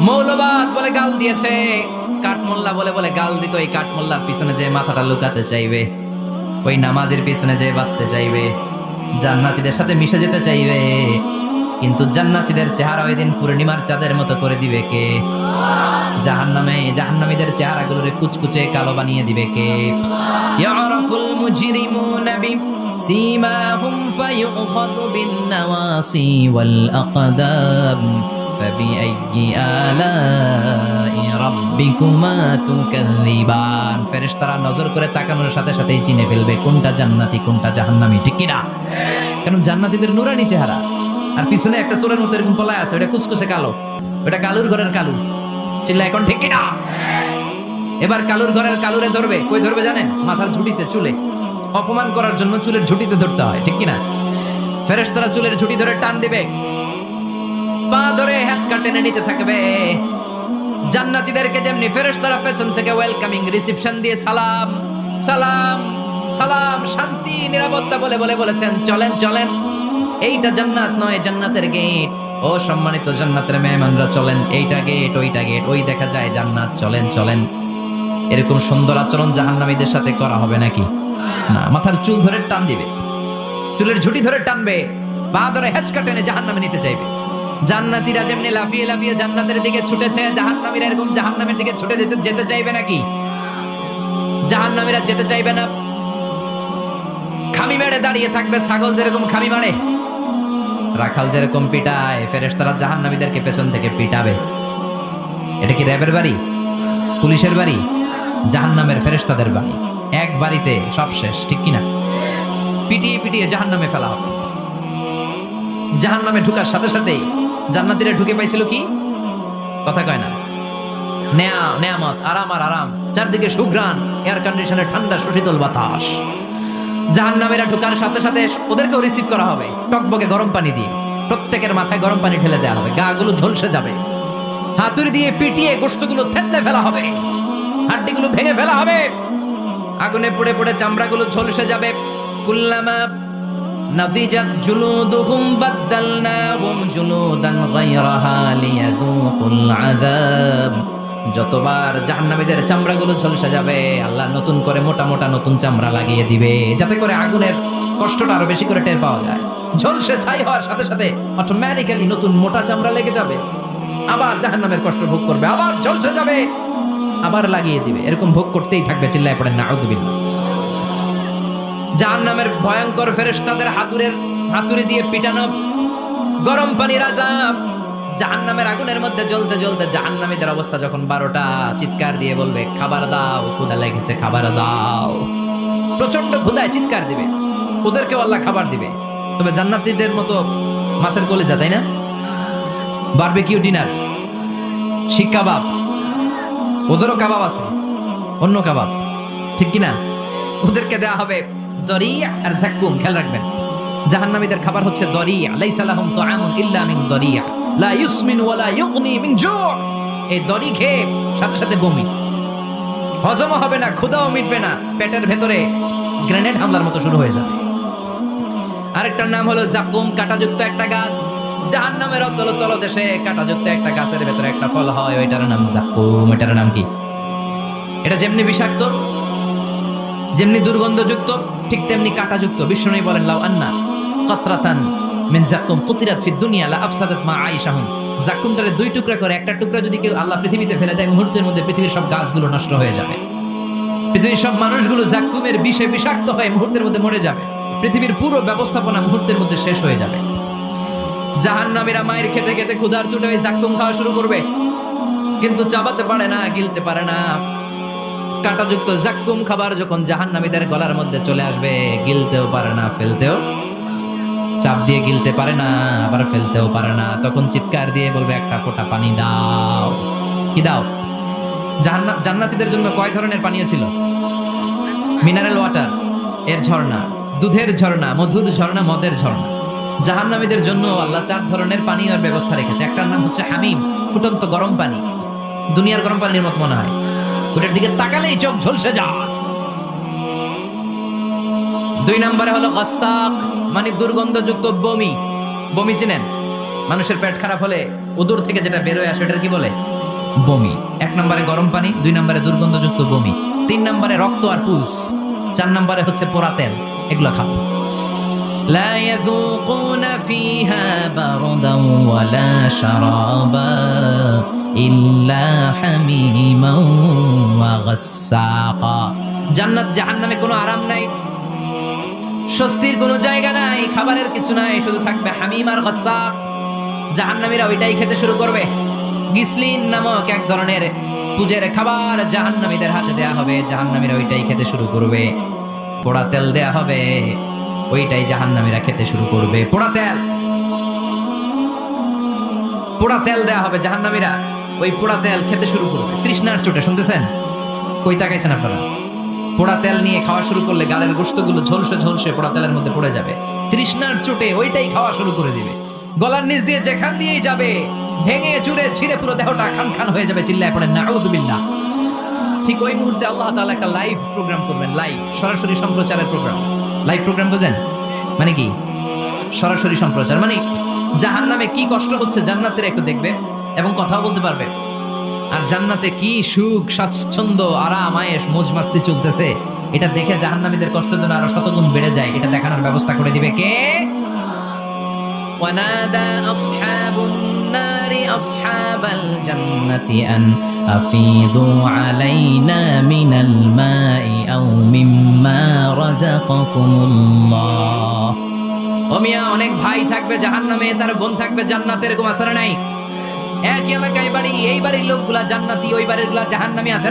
মৌলবাদ বলে গাল দিয়েছে, কাঠমোল্লা বলে বলে গাল দিত, এই কাঠমোল্লার পিছনে যে মাথাটা লুকাতে চাইবে, ওই নামাজের পিছনে যে বাঁচতে চাইবে, জান্নাতীদের সাথে মিশে যেতে চাইবে, কিন্তু জান্নাতীদের চেহারা ওই দিন পূর্ণিমার চাঁদের মতো করে দিবে কে? জাহান্নামীদের চেহারাগুলোরে কুচকুচে কালো বানিয়ে দিবে কে? ইয়ারাফুল মুজরিমুনা বিসীমাহুম ফায়ুখাযু বিন-নাওয়াসি ওয়াল আকদাম ফাবিআইয়ি আলাই রাব্বিকুমা তুকাযযিবান। ফেরেশতারা নজর করে তাকানোর সাথে সাথেই চিনে ফেলবে কোনটা জান্নাতি কোনটা জাহান্নামী, ঠিক কি না? কারণ জান্নাতীদের নুরানি চেহারা, আর পিছনে একটা চোরের মতো এরকম পলায় আছে, ওটা কুচকুচে কালো, ওটা কালুর ঘরের কালু। চিল্লা এখন, ঠিক কি না? এবার কালুর ঘরের কালুরে ধরবে, কই ধরবে জানেন? মাথার ঝুঁটিতে, চুলে। অপমান করার জন্য চুলের ঝুঁটিতে ধরতে হয়, ঠিক কি না? ফেরেশতারা চুলের ঝুঁটি ধরে টান দিবে, পা ধরে হ্যাঁচকা টেনে নিতে থাকবে। জান্নাতীদেরকে যেমনি ফেরেশতারা পেছন থেকে ওয়েলকামিং রিসিপশন দিয়ে সালাম সালাম সালাম, শান্তি নিরাপত্তা বলে বলে বলেছেন চলেন চলেন, এইটা জান্নাত নয়, জান্নাতের গেট। ও সম্মানিত জান্নাতের মেহমানরা চলেন, এইটা গেট, ওইটা গেট, ওই দেখা যায় জান্নাত, চলেন চলেন। এরকম সুন্দর আচরণ জাহান্নামীদের সাথে করা হবে নাকি? না, মাথার চুল ধরে টান দিবে, চুলের ঝুঁটি ধরে টানবে, পা ধরে হ্যাঁচকা টেনে জাহান্নামে নিতে চাইবে। জান্নাতীরা যেমনি লাফিয়ে লাফিয়ে জান্নাতের দিকে ছুটেছে, জাহান্নামীরা এরকম জাহান্নামের দিকে ছুটে যেতে চাইবে নাকি? জাহান্নামীরা যেতে চাইবে না, খামি মেরে দাঁড়িয়ে থাকবে, ছাগল যেরকম খামি মারে, রাখাল যেরকম পিটায়, ফেরেশতারা জাহান্নামীদেরকে পেছন থেকে পিটাবে। এটা কি র্যাবের বাড়ি, পুলিশের বাড়ি? জাহান্নামের ফেরেশতাদের বাড়ি। এক বাড়িতে সব শেষ, ঠিক কিনা? পিটিয়ে পিটিয়ে জাহান্নামে ফেলা হবে। জাহান্নামে ঢুকার সাথে সাথেই জান্নাতীরা ঢুকে পাইছিল কি? কথা কয় না, নেয়ামত, আরাম আর আরাম, চারদিকে সুঘ্রাণ, এয়ার কন্ডিশনের ঠান্ডা সুশীতল বাতাস। জাহান্নামীরা ঢুকার সাথে সাথে ওদেরকেও রিসিভ করা হবে টকবকে গরম পানি দিয়ে, প্রত্যেকের মাথায় গরম পানি ঢেলে দেওয়া হবে, গা গুলো ঝলসে যাবে, হাতুড়ি দিয়ে পিটিয়ে গোশতগুলো থেতলে ফেলা হবে, হাড্ডিগুলো ভেঙে ফেলা হবে, আগুনে পুড়ে পুড়ে চামড়াগুলো ঝলসে যাবে। কুল্লামা নাদিজাত জুলুদুহুম বাদদালনাহুম জুলুদান গায়রাহা লিয়াযুকুল আযাব। যতবার জাহান্নামীদের চামড়াগুলো ঝলসে যাবে, আল্লাহ নতুন করে মোটা মোটা নতুন চামড়া লাগিয়ে দিবে, যাতে করে আগুনের কষ্টটা আরো বেশি করে টের পাওয়া যায়। ঝলসে ছাই হওয়ার সাথে সাথে অটোমেটিক্যালি নতুন মোটা চামড়া লেগে যাবে, আবার জাহান্নামের কষ্ট ভোগ করবে, আবার ঝলসে যাবে, আবার লাগিয়ে দিবে, এরকম ভোগ করতেই থাকবে। চিল্লায় পড়েন নাউযুবিল্লাহ। জাহান্নামের ভয়ঙ্কর ফেরেশতাদের হাতুড়ি দিয়ে পিটানো, গরম পানির আযাব, জাহান্নামের আগুনের মধ্যে জ্বলতে জ্বলতে জাহান্নামীদের অবস্থা যখন 12টা, চিৎকার দিয়ে বলবে খাবার দাও, ক্ষুধা লেগেছে, খাবার দাও। প্রচন্ড ক্ষুধায় চিৎকার দিবে, ওদেরকেও আল্লাহ খাবার দিবে। তবে জান্নাতীদের মতো মাছের কলিজা, তাই না? বারবিকিউ ডিনার, শিক কাবাব, ওদেরও কাবাব আছে, অন্য কাবাব, ঠিক কিনা? ওদেরকে দেয়া হবে দরিয়া আর যাক্কুম। খেয়াল রাখবেন, জাহান্নামীদের খাবার হচ্ছে দরিয়া। লাইসা লাহুম তুআমুন ইল্লা মিন দরিয়া লা ইউসমিন ওয়া লা ইউগনি মিন জু'। এই দরি খেয়ে সাথে সাথে বমি, হজম হবে না, ক্ষুধাও মিটবে না, পেটের ভেতরে গ্রেনেড হামলার মতো শুরু হয়ে যাবে। আরেকটার নাম হলো যাক্কুম, কাঁটাযুক্ত একটা গাছ। জাহান্নামের তলদেশে কাঁটাযুক্ত একটা গাছের ভেতরে একটা ফল হয়, ওইটার নাম যাক্কুম। এটার নাম কি? এটা যেমনি বিষাক্ত, যেমনি দুর্গন্ধযুক্ত, ঠিক তেমনি কাঁটাযুক্ত। বিষ্ণু বলেন, লাউ আন্না কাতরাতান মিন যাক্কুম কুতিরাত ফিদ দুনিয়া লা আফসাদাত মা আইশাহুম। যাক্কুমটারে দুই টুকরা করে, একটা টুকরা যদি কেউ আল্লাহ পৃথিবীতে ফেলে দেয়, মুহূর্তের মধ্যে পৃথিবীর সব গাছগুলো নষ্ট হয়ে যাবে। পৃথিবীর সব মানুষগুলো যাক্কুমের বিষে বিষাক্ত হয়ে মুহূর্তের মধ্যে মরে যাবে। পৃথিবীর পুরো ব্যবস্থাপনা মুহূর্তের মধ্যে শেষ হয়ে যাবে। জাহান্নামীরা মায়ের খেতে খেতে ক্ষুধার চোটে ওই যাক্কুম খাওয়া শুরু করবে, কিন্তু চাবাতে পারে না, গিলতে পারে না। কাঁটাযুক্ত যাক্কুম খাবার যখন জাহান্নামীদের গলার মধ্যে চলে আসবে, গিলতেও পারে না, ফেলতেও, চাপ দিয়ে গিলতে পারে না, আবার ফেলতেও পারে না। তখন চিৎকার দিয়ে বলবে, একটা ফোঁটা পানি দাও। কি দাও? জান্নাতীদের জন্য কয় ধরনের পানীয় ছিল? মিনারেল ওয়াটার, এর ঝর্ণা, দুধের ঝর্ণা, মধুর ঝর্ণা, মদের ঝর্ণা। জাহান্নামীদের জন্য আল্লাহ 4 ধরনের পানীয়ের ব্যবস্থা রেখেছে। একটার নাম হচ্ছে হামিম, ফুটন্ত গরম পানি, দুনিয়ার গরম পানির মতো মনে হয়, ওটার দিকে তাকালেই চোখ ঝলসে যায়। 2 নম্বরে হলো গাসাক, মানে দুর্গন্ধযুক্ত বমি। বমি চিনেন? মানুষের পেট খারাপ হলে উদর থেকে যেটা বের হয়ে আসে এটার কি বলে? বমি। 1 নম্বরে গরম পানি, 2 নম্বরে দুর্গন্ধযুক্ত বমি, 3 নম্বরে রক্ত আর পুস, 4 নম্বরে হচ্ছে পোড়া তেল। এগুলো খাও। لا يذوقون فيها بردا ولا شرابا إلا حميما وغساقا। জান্নাত জাহান্নামে কোনো আরাম নাই, স্বস্তির কোনো জায়গা নাই, খাবারের কিছু নাই, শুধু থাকবে হামিম আর গাসাক। জাহান্নামীরা ওইটাই খেতে শুরু করবে। গিসলিন নামক এক ধরনের পূজের খাবার জাহান্নামীদের হাতে দেয়া হবে, জাহান্নামীরা ওইটাই খেতে শুরু করবে। পোড়া তেল দেয়া হবে, ওইটাই জাহান্নামীরা খেতে শুরু করবে। পোড়া তেল দেয়া হবে, জাহান্নামীরা ওই পোড়া তেল খেতে শুরু করবে তৃষ্ণার চোটে। শুনতেছেন? কই তাকাইছেন আপনারা? পোড়া তেল নিয়ে খাওয়া শুরু করলে গালের গোশতগুলো ঝলসে ঝলসে পোড়া তেলের মধ্যে পড়ে যাবে। তৃষ্ণার চোটে ওইটাই খাওয়া শুরু করে দিবে। গলার নিচ দিয়ে যেখান দিয়েই যাবে, ভেঙে চুরে ছিঁড়ে পুরো দেহটা খান খান হয়ে যাবে। চিল্লায় পড়েন নাউযুবিল্লাহ। ঠিক ওই মুহূর্তে আল্লাহ তাআলা একটা লাইভ প্রোগ্রাম করবেন, লাইভ, সরাসরি সম্প্রচারের প্রোগ্রাম। লাইভ প্রোগ্রাম বুঝেন মানে কি? সরাসরি সম্প্রচার মানে জাহান্নামে কি কষ্ট হচ্ছে জান্নাতের একটু দেখবে এবং কথাও বলতে পারবে। আর জান্নাতে কি সুখ, স্বাচ্ছন্দ্য, আরাম, আয়েশ, মौज মাস্তি চলতেছে, এটা দেখে জাহান্নামীদের কষ্ট যেন আরো শতগুণ বেড়ে যায়, এটা দেখানোর ব্যবস্থা করে দিবে কে? ওয়ানাদা আসহাবুন নারি আসহাবাল জান্নাতি আন আফিদু আলাইনা মিনাল মাই আও মিম্মা রাযাকাকুমুল্লাহ। ও মিয়া, অনেক ভাই থাকবে জাহান্নামে, তার বোন থাকবে জান্নাতে, এরকম আছে না নাই? এক এলাকায় বাড়ি, এই বাড়ির লোকগুলা জান্নাতি, ওই বাড়ির গুলা জাহান্নামী আছে।